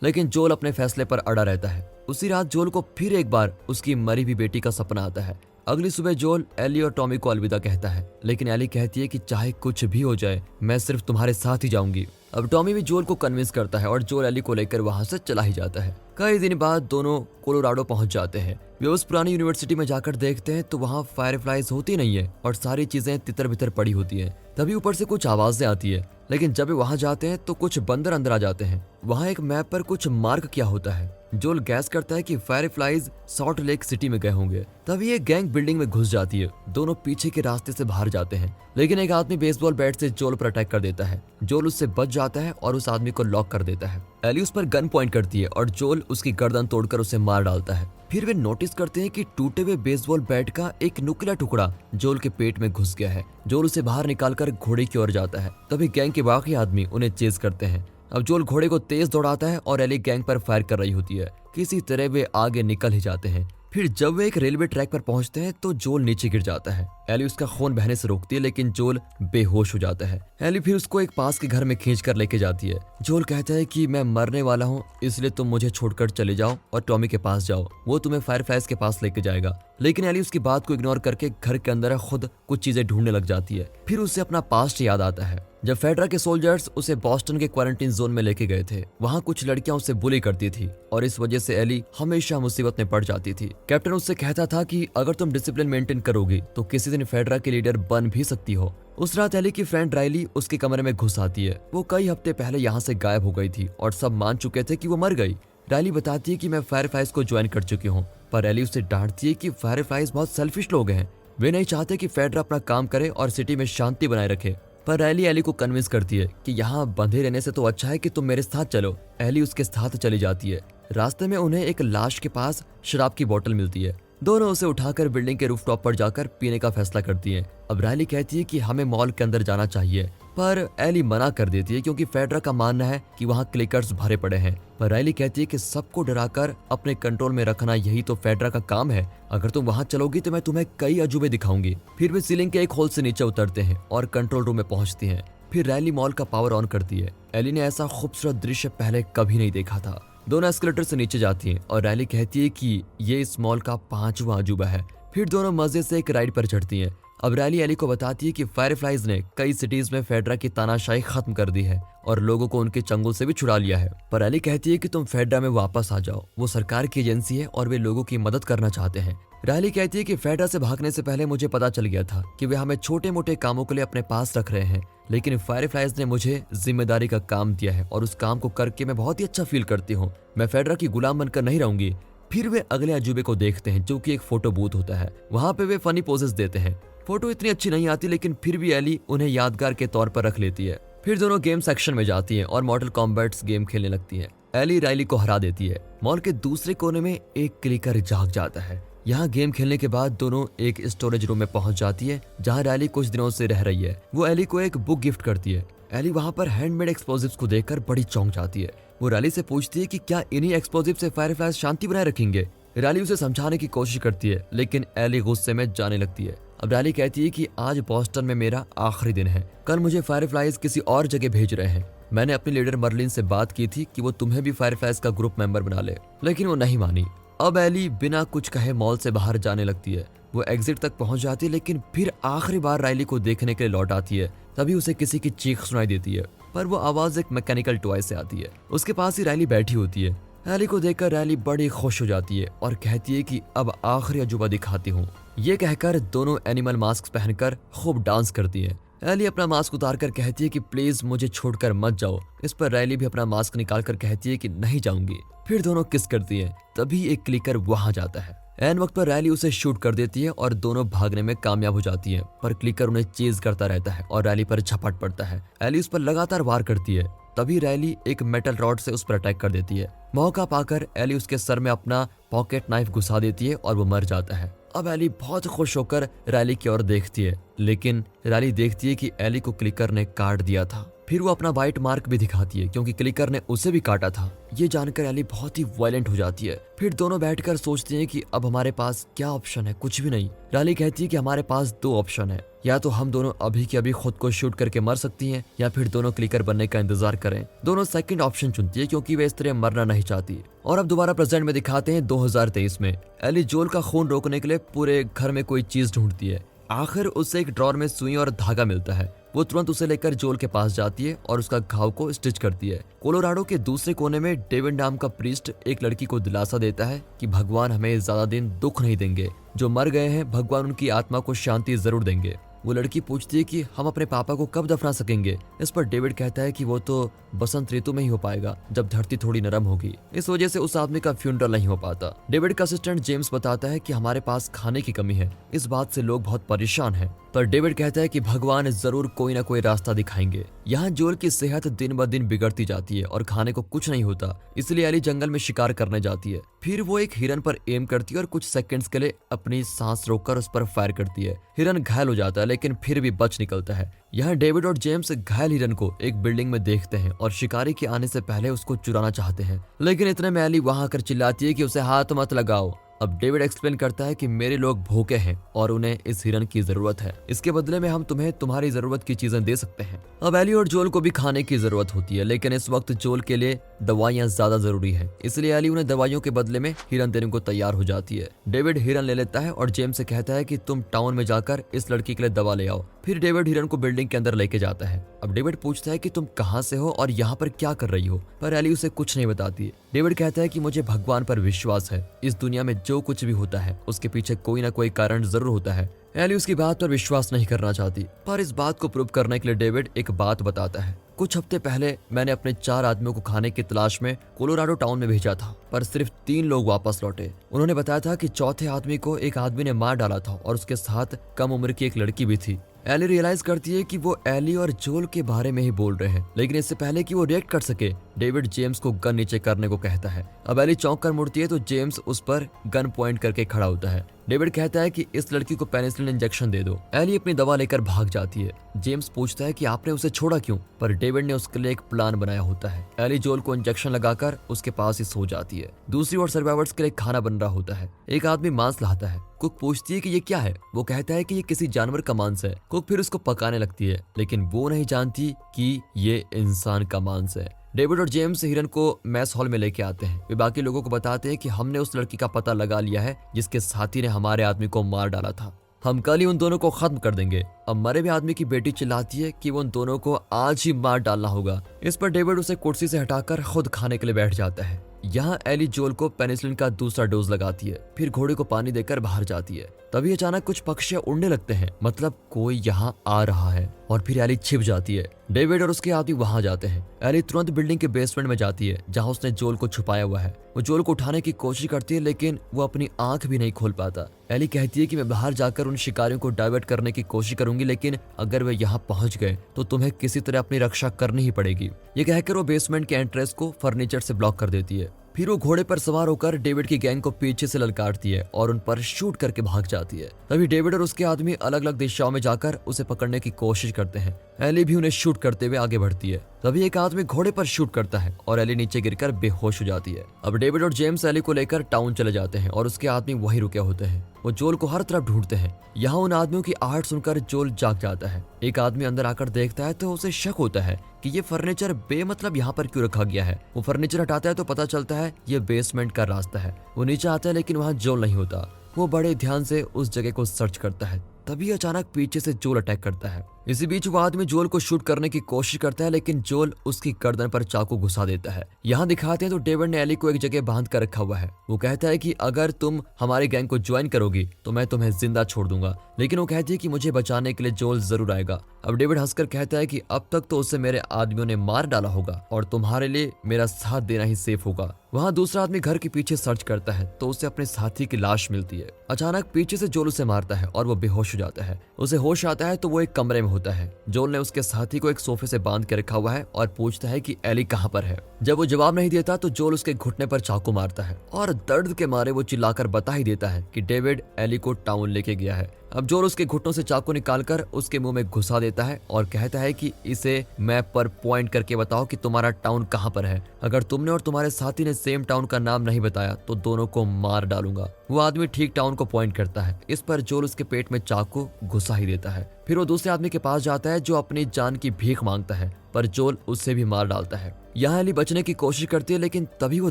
लेकिन जोल अपने फैसले पर अड़ा रहता है। उसी रात जोल को फिर एक बार उसकी मरी हुई बेटी का सपना आता है। अगली सुबह जोल एली और टॉमी को अलविदा कहता है, लेकिन एली कहती है कि चाहे कुछ भी हो जाए मैं सिर्फ तुम्हारे साथ ही जाऊंगी। अब टॉमी भी जोल को कन्विंस करता है और जोल एली को लेकर वहां से चला ही जाता है। कई दिन बाद दोनों कोलोराडो पहुंच जाते हैं। वे उस पुरानी यूनिवर्सिटी में जाकर देखते हैं तो वहाँ फायरफ्लाइज होती नहीं है और सारी चीजें तितर बितर पड़ी होती हैं। तभी ऊपर से कुछ आवाजें आती है, लेकिन जब वे वहां जाते हैं तो कुछ बंदर अंदर आ जाते हैं। वहाँ एक मैप पर कुछ मार्क किया होता है। जोल गैस करता है कि फायरफ्लाइज सॉल्ट लेक सिटी में गए होंगे। तभी एक गैंग बिल्डिंग में घुस जाती है। दोनों पीछे के रास्ते से बाहर जाते हैं, लेकिन एक आदमी बेसबॉल बैट से जोल पर अटैक कर देता है। जोल उससे बच जाता है और उस आदमी को लॉक कर देता है। एली उस पर गन पॉइंट करती है और जोल उसकी गर्दन तोड़कर उसे मार डालता है। फिर वे नोटिस करते हैं कि टूटे हुए बेसबॉल बैट का एक नुकीला टुकड़ा जोल के पेट में घुस गया है। जोल उसे बाहर निकालकर घोड़े की ओर जाता है। तभी गैंग के बाकी आदमी उन्हें चेज करते हैं। अब जोल घोड़े को तेज दौड़ाता है और एली गैंग पर फायर कर रही होती है। किसी तरह वे आगे निकल ही जाते हैं। फिर जब वे एक रेलवे ट्रैक पर पहुंचते हैं तो जोल नीचे गिर जाता है। एली उसका खून बहने से रोकती है, लेकिन जोल बेहोश हो जाता है। एली फिर उसको एक पास के घर में खींचकर लेके जाती है। जोल कहता है कि मैं मरने वाला हूँ, इसलिए तुम मुझे छोड़कर चले जाओ और टॉमी के पास जाओ, वो तुम्हें फायरफ्लाइज के पास लेके जाएगा। लेकिन एली उसकी बात को इग्नोर करके घर के अंदर खुद कुछ चीजें ढूंढने लग जाती है। फिर उसे अपना पास्ट याद आता है जब फेडरा के सोल्जर्स उसे बॉस्टन के क्वारंटीन जोन में लेके गए थे। वहाँ कुछ लड़कियां उसे बुली करती थी और इस वजह से एली हमेशा मुसीबत में पड़ जाती थी। कैप्टन उससे कहता था कि अगर तुम डिसिप्लिन मेंटेन करोगी तो किसी दिन फेडरा के लीडर बन भी सकती हो। उस रात एली की फ्रेंड राइली उसके कमरे में घुस आती है। वो कई हफ्ते पहले यहाँ से गायब हो गई थी और सब मान चुके थे कि वो मर गई। राइली बताती है कि मैं फायरफ्लाइज को ज्वाइन कर चुकी हूँ, पर एली उसे डांटती है कि फायरफ्लाइज बहुत सेल्फिश लोग हैं। वे नहीं चाहते कि फेडरा अपना काम करे और सिटी में शांति बनाए रखे। पर राइली एली को कन्विंस करती है कि यहाँ बंधे रहने से तो अच्छा है कि तुम मेरे साथ चलो। एली उसके साथ चली जाती है। रास्ते में उन्हें एक लाश के पास शराब की बोतल मिलती है। दोनों उसे उठाकर बिल्डिंग के रूफटॉप पर जाकर पीने का फैसला करती हैं। अब राइली कहती है कि हमें मॉल के अंदर जाना चाहिए, पर एली मना कर देती है क्योंकि फेडरा का मानना है कि वहाँ क्लिकर्स भरे पड़े हैं। पर राइली कहती है कि सबको डराकर अपने कंट्रोल में रखना यही तो फेडरा का काम है। अगर तुम वहाँ चलोगी तो मैं तुम्हें कई अजूबे दिखाऊंगी। फिर वे सीलिंग के एक होल से नीचे उतरते हैं और कंट्रोल रूम में पहुंचती हैं। फिर राइली मॉल का पावर ऑन करती है। एली ने ऐसा खूबसूरत दृश्य पहले कभी नहीं देखा था। दोनों एस्केलेटर से नीचे जाती हैं और राइली कहती है कि ये इस मॉल का 5वां अजूबा है। फिर दोनों मजे से एक राइड पर चढ़ती हैं। अब राइली एली को बताती है कि फायरफ्लाइज ने कई सिटीज में फेडरा की तानाशाही खत्म कर दी है और लोगों को उनके चंगुल से भी छुड़ा लिया है। पर एली कहती है कि तुम फेडरा में वापस आ जाओ, वो सरकार की एजेंसी है और वे लोगों की मदद करना चाहते हैं। राइली कहती है कि फेडरा से भागने से पहले मुझे पता चल गया था कि वे हमें छोटे मोटे कामों के लिए अपने पास रख रहे हैं, लेकिन फायरफ्लाइज ने मुझे जिम्मेदारी का काम दिया है और उस काम को करके मैं बहुत ही अच्छा फील करती हूँ। मैं फेडरा की गुलाम बनकर नहीं रहूंगी। फिर वे अगले अजूबे को देखते हैं जो कि एक फोटो बूथ होता है। वहाँ पे वे फनी पोजेस देते हैं। फोटो इतनी अच्छी नहीं आती लेकिन फिर भी एली उन्हें यादगार के तौर पर रख लेती है। फिर दोनों गेम सेक्शन में जाती हैं और मॉर्टल कॉम्बैट्स गेम खेलने लगती हैं। एली राइली को हरा देती है। मॉल के दूसरे कोने में एक क्लिकर जाग जाता है। यहाँ गेम खेलने के बाद दोनों एक स्टोरेज रूम में पहुंच जाती है जहाँ राइली कुछ दिनों से रह रही है। वो एली को एक बुक गिफ्ट करती है। एली वहाँ पर हैंडमेड एक्सप्लोजिव्स को देखकर बड़ी चौंक जाती है। वो राइली से पूछती है कि क्या इन्हीं एक्सप्लोजिव से फायरफ्लाइज शांति बनाए रखेंगे। राइली उसे समझाने की कोशिश करती है लेकिन एली गुस्से में जाने लगती है। अब राइली कहती है कि आज बॉस्टन में मेरा आखिरी दिन है, कल मुझे फायरफ्लाइज किसी और जगह भेज रहे हैं। मैंने अपनी लीडर मर्लिन से बात की थी कि वो तुम्हें भी फायरफ्लाइज का ग्रुप मेंबर बना ले, लेकिन वो नहीं मानी। अब एली बिना कुछ कहे मॉल से बाहर जाने लगती है। वो एग्जिट तक पहुंच जाती है लेकिन फिर आखिरी बार राइली को देखने के लिए लौट आती है। तभी उसे किसी की चीख सुनाई देती है, पर वो आवाज एक मैकेनिकल टॉय से आती है। उसके पास ही राइली बैठी होती है। एली को देखकर राइली बड़ी खुश हो जाती है और कहती है कि अब आखिरी अजूबा दिखाती हूँ। ये कहकर दोनों एनिमल मास्क पहनकर खूब डांस करती है। एली अपना मास्क उतारकर कहती है कि प्लीज मुझे छोड़कर मत जाओ। इस पर राइली भी अपना मास्क निकालकर कहती है कि नहीं जाऊंगी। फिर दोनों किस करती है। तभी एक क्लिकर वहां जाता है। एन वक्त पर राइली उसे शूट कर देती है और दोनों भागने में कामयाब हो जाती है, पर क्लिकर उन्हें चेज करता रहता है और राइली पर झपट पड़ता है। एली उस पर लगातार वार करती है। तभी राइली एक मेटल रॉड से उस पर अटैक कर देती है। मौका पाकर एली उसके सर में अपना पॉकेट नाइफ घुसा देती है और वो मर जाता है। अब एली बहुत खुश होकर राइली की ओर देखती है, लेकिन राइली देखती है कि एली को क्लिकर ने काट दिया था। फिर वो अपना बाइट मार्क भी दिखाती है क्योंकि क्लिकर ने उसे भी काटा था। ये जानकर एली बहुत ही वायलेंट हो जाती है। फिर दोनों बैठकर सोचते हैं कि अब हमारे पास क्या ऑप्शन है, कुछ भी नहीं। राइली कहती है कि हमारे पास दो ऑप्शन है, या तो हम दोनों अभी के अभी खुद को शूट करके मर सकती हैं या फिर दोनों क्लिकर बनने का इंतजार करें। दोनों सेकंड ऑप्शन चुनती है क्योंकि वे इस तरह मरना नहीं चाहती। और अब दोबारा प्रेजेंट में दिखाते हैं 2023 में। एली जोल का खून रोकने के लिए पूरे घर में कोई चीज ढूंढती है। आखिर उसे एक ड्रॉर में सुई और धागा मिलता है। वो तुरंत उसे लेकर जोल के पास जाती है और उसका घाव को स्टिच करती है। कोलोराडो के दूसरे कोने में डेविड नाम का प्रीस्ट एक लड़की को दिलासा देता है कि भगवान हमें ज्यादा दिन दुख नहीं देंगे। जो मर गए हैं भगवान उनकी आत्मा को शांति जरूर देंगे। वो लड़की पूछती है कि हम अपने पापा को कब दफना सकेंगे। इस पर डेविड कहता है कि वो तो बसंत ऋतु में ही हो पाएगा, जब धरती थोड़ी नरम होगी। इस वजह से उस आदमी का फ्यूनरल नहीं हो पाता। डेविड का असिस्टेंट जेम्स बताता है कि हमारे पास खाने की कमी है, इस बात से लोग बहुत परेशान हैं। पर डेविड कहता है कि भगवान जरूर कोई ना कोई रास्ता दिखाएंगे। यहाँ जोल की सेहत दिन ब दिन बिगड़ती जाती है और खाने को कुछ नहीं होता, इसलिए एली जंगल में शिकार करने जाती है। फिर वो एक हिरन पर एम करती है और कुछ सेकंड्स के लिए अपनी सांस रोककर उस पर फायर करती है। हिरन घायल हो जाता है लेकिन फिर भी बच निकलता है। यहाँ डेविड और जेम्स घायल हिरन को एक बिल्डिंग में देखते हैं और शिकारी के आने से पहले उसको चुराना चाहते हैं, लेकिन इतने में एली वहां आकर चिल्लाती है कि उसे हाथ मत लगाओ। अब डेविड एक्सप्लेन करता है कि मेरे लोग भूखे हैं और उन्हें इस हिरन की जरूरत है, इसके बदले में हम तुम्हें तुम्हारी जरूरत की चीजें दे सकते हैं। अब एली और जोल को भी खाने की जरूरत होती है, लेकिन इस वक्त जोल के लिए दवाइयां ज्यादा जरूरी है, इसलिए एली उन्हें दवाइयों के बदले में हिरन देने को तैयार हो जाती है। डेविड हिरन ले लेता है और जेम्स से कहता है कि तुम टाउन में जाकर इस लड़की के लिए दवा ले आओ। फिर डेविड हिरन को बिल्डिंग के अंदर लेके जाता है। अब डेविड पूछता है कि तुम कहाँ से हो और यहाँ पर क्या कर रही हो, पर एली उसे कुछ नहीं बताती। डेविड कहता है कि मुझे भगवान पर विश्वास है, इस दुनिया में जो कुछ भी होता है उसके पीछे कोई ना कोई कारण जरूर होता है। एली उसकी बात पर विश्वास नहीं करना चाहती, पर इस बात को प्रूव करने के लिए डेविड एक बात बताता है। कुछ हफ्ते पहले मैंने अपने 4 आदमियों को खाने की तलाश में कोलोराडो टाउन में भेजा था, पर सिर्फ 3 लोग वापस लौटे। उन्होंने बताया था कि चौथे आदमी को एक आदमी ने मार डाला था और उसके साथ कम उम्र की एक लड़की भी थी। एली रियलाइज करती है कि वो एली और जोल के बारे में ही बोल रहे हैं, लेकिन इससे पहले कि वो रिएक्ट कर सके डेविड जेम्स को गन नीचे करने को कहता है। अब एली चौंक कर मुड़ती है तो जेम्स उस पर गन पॉइंट करके खड़ा होता है। डेविड कहता है कि इस लड़की को पेनिसिलिन इंजेक्शन दे दो। एली अपनी दवा लेकर भाग जाती है। जेम्स पूछता है कि आपने उसे छोड़ा क्यों, पर डेविड ने उसके लिए एक प्लान बनाया होता है। एली जोल को इंजेक्शन लगाकर उसके पास ही सो जाती है। दूसरी ओर सर्वाइवर्स के लिए खाना बन रहा होता है। एक आदमी मांस लाता है। कुक पूछती है कि ये क्या है। वो कहता है कि ये किसी जानवर का मांस है। कुक फिर उसको पकाने लगती है, लेकिन वो नहीं जानती कि ये इंसान का मांस है। डेविड और जेम्स हिरन को मैस हॉल में लेके आते हैं। वे बाकी लोगों को बताते हैं कि हमने उस लड़की का पता लगा लिया है जिसके साथी ने हमारे आदमी को मार डाला था। हम कल ही उन दोनों को खत्म कर देंगे। अब मरे हुए आदमी की बेटी चिल्लाती है कि वो उन दोनों को आज ही मार डालना होगा। इस पर डेविड उसे कुर्सी से हटाकर खुद खाने के लिए बैठ जाता है। यहाँ एली जोल को पेनिसिलिन का दूसरा डोज लगाती है, फिर घोड़े को पानी देकर बाहर जाती है। तभी अचानक कुछ पक्षी उड़ने लगते हैं, मतलब कोई यहाँ आ रहा है, और फिर एली छिप जाती है। डेविड और उसके आदमी वहां जाते हैं। एली तुरंत बिल्डिंग के बेसमेंट में जाती है जहां उसने जोल को छुपाया हुआ है। वो जोल को उठाने की कोशिश करती है लेकिन वो अपनी आंख भी नहीं खोल पाता। एली कहती है कि मैं बाहर जाकर उन शिकारियों को डाइवर्ट करने की कोशिश करूंगी, लेकिन अगर वे यहाँ पहुंच गए तो तुम्हें किसी तरह अपनी रक्षा करनी ही पड़ेगी। ये कहकर वो बेसमेंट के एंट्रेंस को फर्नीचर से ब्लॉक कर देती है। फिर वो घोड़े पर सवार होकर डेविड की गैंग को पीछे से ललकारती है और उन पर शूट करके भाग जाती है। तभी डेविड और उसके आदमी अलग अलग दिशाओं में जाकर उसे पकड़ने की कोशिश करते हैं। एली भी उन्हें शूट करते हुए आगे बढ़ती है। तभी एक आदमी घोड़े पर शूट करता है और एली नीचे गिरकर बेहोश हो जाती है। अब डेविड और जेम्स एली को लेकर टाउन चले जाते हैं और उसके आदमी वहीं रुके होते हैं। वो जोल को हर तरफ ढूंढते हैं। यहाँ उन आदमियों की आहट सुनकर जोल जाग जाता है। एक आदमी अंदर आकर देखता है तो उसे शक होता है कि ये फर्नीचर बेमतलब यहाँ पर क्यों रखा गया है। वो फर्नीचर हटाता है तो पता चलता है ये बेसमेंट का रास्ता है। वो नीचे आता है लेकिन वहाँ जोल नहीं होता। वो बड़े ध्यान से उस जगह को सर्च करता है। तभी अचानक पीछे से जोल अटैक करता है। इसी बीच वो आदमी जोल को शूट करने की कोशिश करता है लेकिन जोल उसकी गर्दन पर चाकू घुसा देता है। यहाँ दिखाते हैं तो डेविड ने एली को एक जगह बांध कर रखा हुआ है। वो कहता है कि अगर तुम हमारी गैंग को ज्वाइन करोगी तो मैं तुम्हें जिंदा छोड़ दूंगा, लेकिन वो कहती है कि मुझे बचाने के लिए जोल जरूर आएगा। अब डेविड हंसकर कहता है कि अब तक तो उसे मेरे आदमियों ने मार डाला होगा और तुम्हारे लिए मेरा साथ देना ही सेफ होगा। वहाँ दूसरा आदमी घर के पीछे सर्च करता है तो उसे अपने साथी की लाश मिलती है। अचानक पीछे से जोल उसे मारता है और वो बेहोश हो जाता है। उसे होश आता है तो वो एक कमरे में होता है। जोल ने उसके साथी को एक सोफे से बांध के रखा हुआ है और पूछता है कि एली कहाँ पर है। जब वो जवाब नहीं देता तो जोल उसके घुटने पर चाकू मारता है और दर्द के मारे वो चिल्लाकर बता ही देता है कि डेविड एली को टाउन लेके गया है। अब जोल उसके घुटनों से चाकू निकालकर उसके मुंह में घुसा देता है और कहता है कि इसे मैप पर पॉइंट करके बताओ कि तुम्हारा टाउन कहाँ पर है। अगर तुमने और तुम्हारे साथी ने सेम टाउन का नाम नहीं बताया तो दोनों को मार डालूंगा। वो आदमी ठीक टाउन को पॉइंट करता है। इस पर जोल उसके पेट में चाकू घुसा ही देता है। फिर वो दूसरे आदमी के पास जाता है जो अपनी जान की भीख मांगता है, पर जोल उससे भी मार डालता है। यहाँ एली बचने की कोशिश करती है लेकिन तभी वो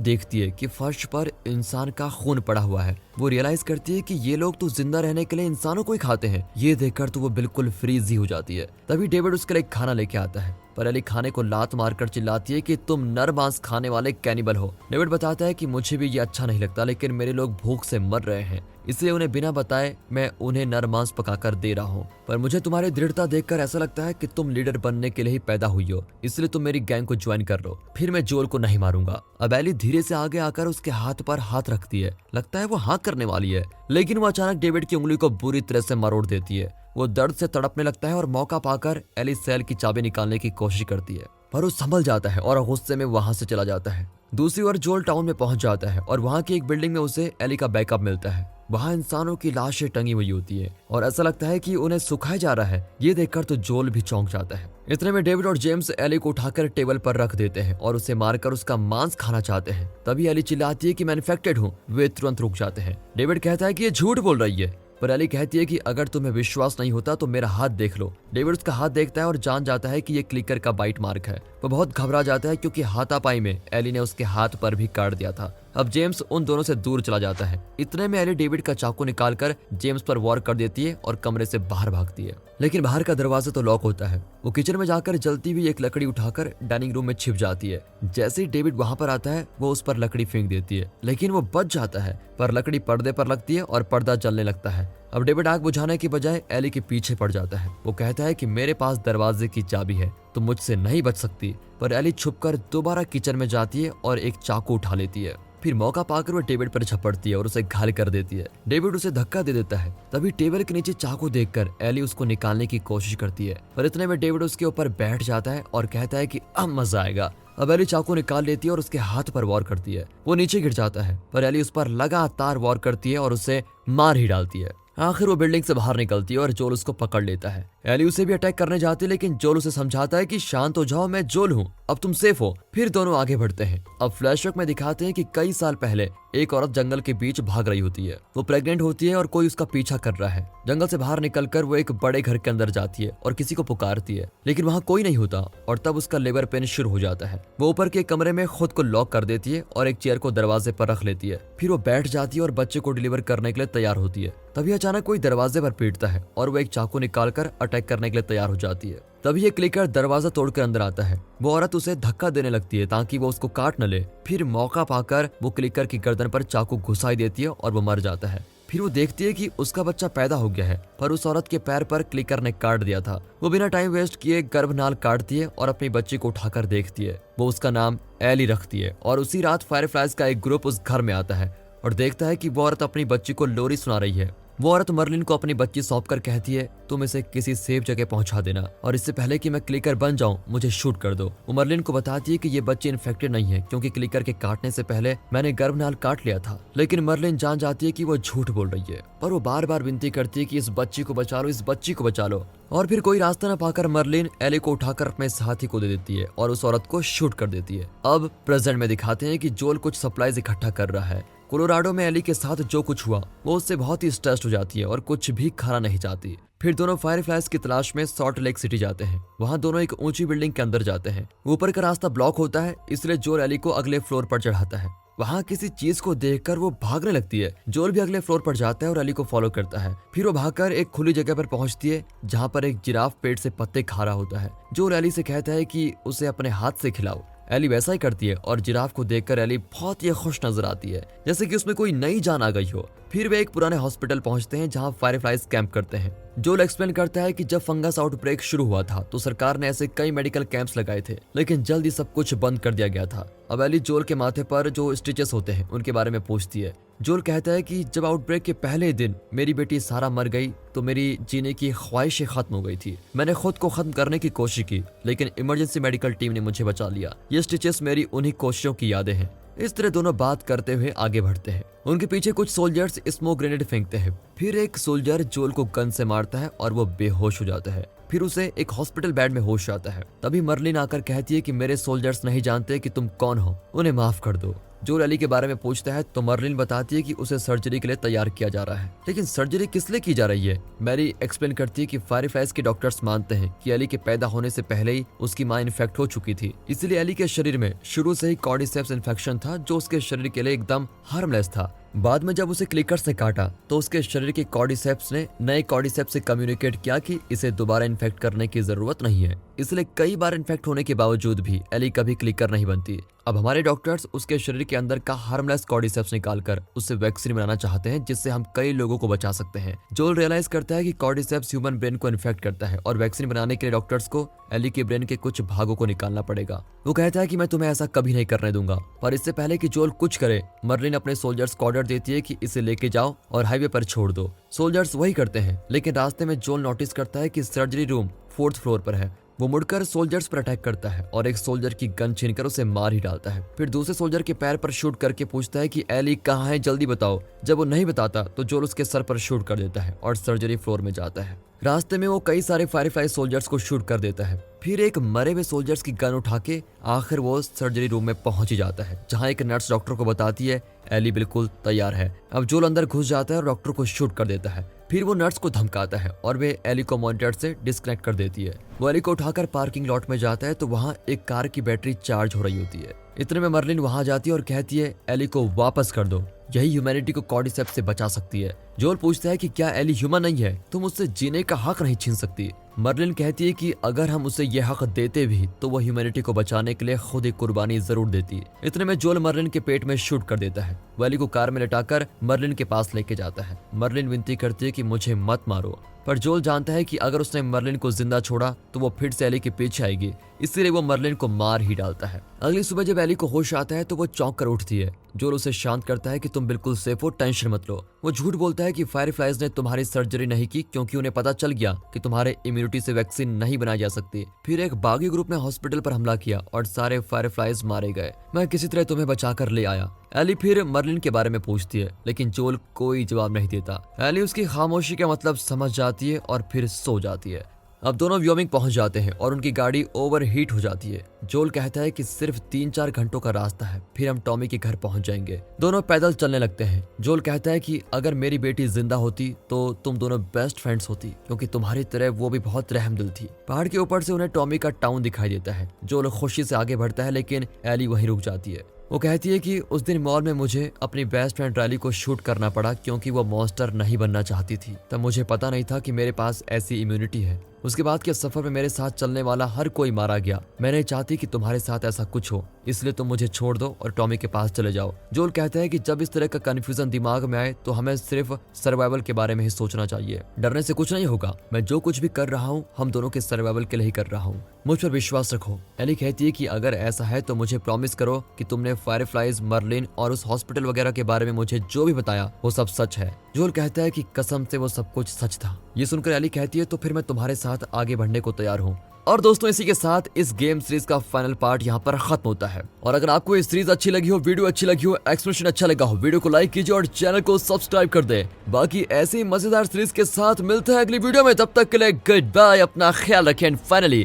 देखती है कि फर्श पर इंसान का खून पड़ा हुआ है। वो रियलाइज करती है कि ये लोग तो जिंदा रहने के लिए इंसानों को ही खाते हैं। ये देखकर तो वो बिल्कुल फ्रीज ही हो जाती है। तभी डेविड उसके लिए खाना लेके आता है, पर एली खाने को लात मारकर चिल्लाती है कि तुम नर मांस खाने वाले कैनिबल हो। डेविड बताता है कि मुझे भी ये अच्छा नहीं लगता, लेकिन मेरे लोग भूख से मर रहे हैं, इसलिए उन्हें बिना बताए मैं उन्हें नर मांस पकाकर दे रहा हूँ। पर मुझे तुम्हारी दृढ़ता देखकर ऐसा लगता है कि तुम लीडर बनने के लिए ही पैदा हुई हो, इसलिए तुम मेरी गैंग को ज्वाइन कर लो, फिर मैं जोल को नहीं मारूंगा। अब एली धीरे से आगे आकर उसके हाथ पर हाथ रखती है। लगता है वो हाँ करने वाली है, लेकिन वो अचानक डेविड की उंगली को बुरी तरह से मरोड़ देती है। वो दर्द से तड़पने लगता है और मौका पाकर एली सेल की चाबी निकालने की कोशिश करती है, पर वो संभल जाता है और गुस्से में वहां से चला जाता है। दूसरी ओर जोल टाउन में पहुंच जाता है और वहां की एक बिल्डिंग में उसे एली का बैकअप मिलता है। वहां इंसानों की लाशें टंगी हुई होती है और ऐसा लगता है कि उन्हें सुखाया जा रहा है। ये देखकर तो जोल भी चौंक जाता है। इतने में डेविड और जेम्स एली को उठाकर टेबल पर रख देते हैं और उसे मारकर उसका मांस खाना चाहते हैं। तभी एली चिल्लाती है कि मैं इन्फेक्टेड हूँ। वे तुरंत रुक जाते हैं। डेविड कहता है कि ये झूठ बोल रही है, पर एली कहती है कि अगर तुम्हें विश्वास नहीं होता तो मेरा हाथ देख लो। डेविड उसका हाथ देखता है और जान जाता है कि ये क्लिकर का बाइट मार्क है। वो बहुत घबरा जाता है क्योंकि हाथापाई में एली ने उसके हाथ पर भी काट दिया था। अब जेम्स उन दोनों से दूर चला जाता है। इतने में एली डेविड का चाकू निकालकर जेम्स पर वार कर देती है और कमरे से बाहर भागती है, लेकिन बाहर का दरवाजा तो लॉक होता है। वो किचन में जाकर जलती हुई एक लकड़ी उठाकर डाइनिंग रूम में छिप जाती है। जैसे ही डेविड वहां पर आता है वो उस पर लकड़ी फेंक देती है, लेकिन वो बच जाता है, पर लकड़ी पर्दे पर लगती है और पर्दा जलने लगता है। अब डेविड आग बुझाने की बजाय एली के पीछे पड़ जाता है। वो कहता है कि मेरे पास दरवाजे की चाबी है, तुम मुझसे नहीं बच सकती। पर एली छुपकर दोबारा किचन में जाती है और एक चाकू उठा लेती है। फिर मौका पाकर वो डेविड पर झपटती है और उसे घायल कर देती है। डेविड उसे धक्का दे देता है। तभी टेबल के नीचे चाकू देखकर एली उसको निकालने की कोशिश करती है, पर इतने में डेविड उसके ऊपर बैठ जाता है और कहता है कि अब मजा आएगा। अब एली चाकू निकाल लेती है और उसके हाथ पर वार करती है। वो नीचे गिर जाता है, पर एली उस पर लगातार वार करती है और उसे मार ही डालती है। आखिर वो बिल्डिंग से बाहर निकलती है और जोल उसको पकड़ लेता है। एली उसे भी अटैक करने जाती है, लेकिन जोल उसे समझाता है कि शांत हो जाओ, मैं जोल हूँ, अब तुम सेफ हो। फिर दोनों आगे बढ़ते हैं। अब फ्लैशबैक में दिखाते हैं कि कई साल पहले एक औरत जंगल के बीच भाग रही होती है। वो प्रेग्नेंट होती है और कोई उसका पीछा कर रहा है। जंगल से बाहर निकलकर वो एक बड़े घर के अंदर जाती है और किसी को पुकारती है, लेकिन वहाँ कोई नहीं होता और तब उसका लेबर पेन शुरू हो जाता है। वो ऊपर के कमरे में खुद को लॉक कर देती है और एक चेयर को दरवाजे पर रख लेती है। फिर वो बैठ जाती है और बच्चे को डिलीवर करने के लिए तैयार होती है। तभी अचानक कोई दरवाजे पर पीटता है और वो एक चाकू निकालकर अटैक करने के लिए तैयार हो जाती है। तभी ये क्लिकर दरवाजा तोड़कर अंदर आता है। वो औरत उसे धक्का देने लगती है ताकि वो उसको काट न ले। फिर मौका पाकर वो क्लिकर की गर्दन पर चाकू घुसाई देती है और वो मर जाता है। फिर वो देखती है कि उसका बच्चा पैदा हो गया है, पर उस औरत के पैर पर क्लिकर ने काट दिया था। वो बिना टाइम वेस्ट किए गर्भनाल काटती है और अपनी बच्ची को उठाकर देखती है। वो उसका नाम एली रखती है और उसी रात फायरफ्लाइज का एक ग्रुप उस घर में आता है और देखता है कि वो औरत अपनी बच्ची को लोरी सुना रही है। वो औरत मर्लिन को अपनी बच्ची सौंपकर कहती है, तुम इसे किसी सेफ जगह पहुंचा देना और इससे पहले कि मैं क्लिकर बन जाऊं मुझे शूट कर दो। वो मर्लिन को बताती है कि ये बच्ची इन्फेक्टेड नहीं है क्योंकि क्लिकर के काटने से पहले मैंने गर्भनाल काट लिया था। लेकिन मर्लिन जान जाती है कि वो झूठ बोल रही है, पर वो बार बार विनती करती है कि इस बच्ची को बचा लो, इस बच्ची को बचा लो। और फिर कोई रास्ता न पाकर मर्लिन एली को उठाकर अपने साथी को दे देती है और उस औरत को शूट कर देती है। अब प्रेजेंट में दिखाते हैं कि जोल कुछ सप्लाईज इकट्ठा कर रहा है। कोलोराडो में एली के साथ जो कुछ हुआ वो उससे बहुत ही स्ट्रेस्ड हो जाती है और कुछ भी खाना नहीं चाहती। फिर दोनों फायरफ्लाइज की तलाश में सॉल्ट लेक सिटी जाते हैं। वहाँ दोनों एक ऊंची बिल्डिंग के अंदर जाते हैं। ऊपर का रास्ता ब्लॉक होता है, इसलिए जोल एली को अगले फ्लोर पर चढ़ाता है। वहाँ किसी चीज को देखकर वो भागने लगती है। जोल भी अगले फ्लोर पर जाता है और एली को फॉलो करता है। फिर वो भागकर एक खुली जगह पर पहुंचती है जहाँ पर एक जिराफ पेड़ से पत्ते खा रहा होता है। जोल एली से कहता है कि उसे अपने हाथ से खिलाओ। एली वैसा ही करती है और जिराफ को देखकर एली बहुत ही खुश नजर आती है, जैसे कि उसमें कोई नई जान आ गई हो। फिर वे एक पुराने हॉस्पिटल पहुंचते हैं जहां फायरफ्लाइज कैंप करते हैं। जोल एक्सप्लेन करता है कि जब फंगस आउटब्रेक शुरू हुआ था तो सरकार ने ऐसे कई मेडिकल कैंप्स लगाए थे, लेकिन जल्दी सब कुछ बंद कर दिया गया था। अब एली जोल के माथे पर जो स्टिचेस होते हैं उनके बारे में पूछती है। जोल कहता है कि जब आउटब्रेक के पहले दिन मेरी बेटी सारा मर गई तो मेरी जीने की ख्वाहिशें खत्म हो गई थी। मैंने खुद को खत्म करने की कोशिश की, लेकिन इमरजेंसी मेडिकल टीम ने मुझे बचा लिया। ये स्टिचेस मेरी उन्हीं कोशिशों की यादें हैं। इस तरह दोनों बात करते हुए आगे बढ़ते हैं। उनके पीछे कुछ सोल्जर्स स्मोक ग्रेनेड फेंकते हैं। फिर एक सोल्जर जोल को गन से मारता है और वो बेहोश हो जाता है। फिर उसे एक हॉस्पिटल बेड में होश आता है। तभी मर्लिन आकर कहती है कि मेरे सोल्जर्स नहीं जानते कि तुम कौन हो, उन्हें माफ कर दो। जोल एली के बारे में पूछता है तो मर्लिन बताती है कि उसे सर्जरी के लिए तैयार किया जा रहा है। लेकिन सर्जरी किस लिए की जा रही है? मैरी एक्सप्लेन करती है कि फायरफ्लाइज के डॉक्टर्स मानते हैं कि एली के पैदा होने से पहले ही उसकी मां इन्फेक्ट हो चुकी थी, इसलिए एली के शरीर में शुरू से ही कॉर्डिसेप्स इन्फेक्शन था जो उसके शरीर के लिए एकदम हार्मलेस था। बाद में जब उसे क्लिकर्स ने काटा तो उसके शरीर के कॉर्डिसेप्स ने नए कॉर्डिसेप्स से कम्युनिकेट किया कि इसे दोबारा इन्फेक्ट करने की जरूरत नहीं है। इसलिए कई बार इन्फेक्ट होने के बावजूद भी एली कभी क्लिकर नहीं बनती। अब हमारे डॉक्टर्स उसके शरीर के अंदर का हार्मलेस कॉर्डिसेप्स निकालकर उससे वैक्सीन बनाना चाहते हैं जिससे हम कई लोगों को बचा सकते हैं। जोल रियलाइज करता है कि कॉर्डिसेप्स ह्यूमन ब्रेन को इन्फेक्ट करता है और वैक्सीन बनाने के लिए डॉक्टर्स को एली के ब्रेन के कुछ भागों को निकालना पड़ेगा। वो कहता है कि मैं तुम्हें ऐसा कभी नहीं करने दूंगा, पर इससे पहले कि जोल कुछ करे मर्लिन अपने सोल्जर्स को ऑर्डर देती है कि इसे लेके जाओ और हाईवे पर छोड़ दो। सोल्जर्स वही करते हैं, लेकिन रास्ते में जोल नोटिस करता है कि सर्जरी रूम 4th फ्लोर पर है। वो मुड़कर सोल्जर्स पर अटैक करता है और एक सोल्जर की गन छीनकर उसे मार ही डालता है। फिर दूसरे सोल्जर के पैर पर शूट करके पूछता है कि एली कहाँ है, जल्दी बताओ। जब वो नहीं बताता तो जोल उसके सर पर शूट कर देता है और सर्जरी फ्लोर में जाता है। रास्ते में वो कई सारे फायरफ्लाइज सोल्जर्स को शूट कर देता है। फिर एक मरे हुए सोल्जर्स की गन उठा के आखिर वो सर्जरी रूम में पहुंच ही जाता है, जहां एक नर्स डॉक्टर को बताती है एली बिल्कुल तैयार है। अब जोल अंदर घुस जाता है और डॉक्टर को शूट कर देता है। फिर वो नर्स को धमकाता है और वे एली को मॉनिटर से डिस्कनेक्ट कर देती है। वो एली को उठाकर पार्किंग लॉट में जाता है तो वहाँ एक कार की बैटरी चार्ज हो रही होती है। इतने में मर्लिन वहां जाती है और कहती है एली को वापस कर दो, यही ह्यूमैनिटी को कॉर्डिसेप्स से बचा सकती है। जोल पूछता है कि क्या एली ह्यूमन नहीं है, तुम उससे जीने का हक नहीं छीन सकती। मर्लिन कहती है कि अगर हम उसे यह हक देते भी तो वो ह्यूमैनिटी को बचाने के लिए खुद एक कुर्बानी जरूर देती। इतने में जोल मर्लिन के पेट में शूट कर देता है। वो एली को कार में लटाकर मर्लिन के पास लेके जाता है। मर्लिन विनती करती है कि मुझे मत मारो, पर जोल जानता है कि अगर उसने मर्लिन को जिंदा छोड़ा तो वो फिर से एली के पीछे आएगी, इसलिए वो मर्लिन को मार ही डालता है। अगली सुबह जब एली को होश आता है तो वो चौंक कर उठती है। जोल उसे शांत करता है कि तुम बिल्कुल सेफ हो, टेंशन मत लो। वो झूठ बोलता है कि फायरफ्लाइज ने तुम्हारी सर्जरी नहीं की क्योंकि उन्हें पता चल गया कि तुम्हारे इम्यूनिटी से वैक्सीन नहीं बनाई जा सकती। फिर एक बागी ग्रुप ने हॉस्पिटल पर हमला किया और सारे फायरफ्लाइज मारे गए। मैं किसी तरह तुम्हें बचा कर ले आया। एली फिर मर्लिन के बारे में पूछती है, लेकिन जोल कोई जवाब नहीं देता। एली उसकी खामोशी का मतलब समझ जाती है और फिर सो जाती है। अब दोनों व्योमिंग पहुंच जाते हैं और उनकी गाड़ी ओवरहीट हो जाती है। जोल कहता है कि सिर्फ 3-4 घंटों का रास्ता है, फिर हम टॉमी के घर पहुंच जाएंगे। दोनों पैदल चलने लगते हैं। जोल कहता है कि अगर मेरी बेटी जिंदा होती तो तुम दोनों बेस्ट फ्रेंड्स होती, क्योंकि तुम्हारी तरह वो भी बहुत रहमदिल थी। पहाड़ के ऊपर से उन्हें टॉमी का टाउन दिखाई देता है। जोल खुशी से आगे बढ़ता है, लेकिन एली वहीं रुक जाती है। वो कहती है कि उस दिन मॉल में मुझे अपनी बेस्ट फ्रेंड रैली को शूट करना पड़ा क्योंकि वो मॉन्स्टर नहीं बनना चाहती थी। तब मुझे पता नहीं था कि मेरे पास ऐसी इम्यूनिटी है। उसके बाद के सफर में मेरे साथ चलने वाला हर कोई मारा गया। मैं नहीं चाहती कि तुम्हारे साथ ऐसा कुछ हो, इसलिए तुम मुझे छोड़ दो और टॉमी के पास चले जाओ। जोल कहता है कि जब इस तरह का कंफ्यूजन दिमाग में आए तो हमें सिर्फ सर्वाइवल के बारे में ही सोचना चाहिए। डरने से कुछ नहीं होगा। मैं जो कुछ भी कर रहा हूँ हम दोनों के सर्वाइवल के लिए ही कर रहा हूँ। मुझ पर विश्वास रखो। एली कहती है कि अगर ऐसा है तो मुझे प्रॉमिस करो कि तुमने फायरफ्लाइज, मर्लिन और उस हॉस्पिटल वगैरह के बारे में मुझे जो भी बताया वो सब सच है। जोल कहता है कि कसम से वो सब कुछ सच था। ये सुनकर एली कहती है तो फिर मैं तुम्हारे साथ आगे बढ़ने को तैयार हूँ। और दोस्तों इसी के साथ इस गेम सीरीज का फाइनल पार्ट यहाँ पर खत्म होता है। और अगर आपको ये सीरीज अच्छी लगी हो, वीडियो अच्छी लगी हो, एक्सप्लेनेशन अच्छा लगा हो, वीडियो को लाइक कीजिए और चैनल को सब्सक्राइब कर दे। बाकी ऐसे ही मजेदार सीरीज के साथ मिलते हैं अगली वीडियो में। तब तक के लिए गुड बाय, अपना ख्याल रखें। Finally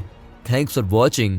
thanks for watching.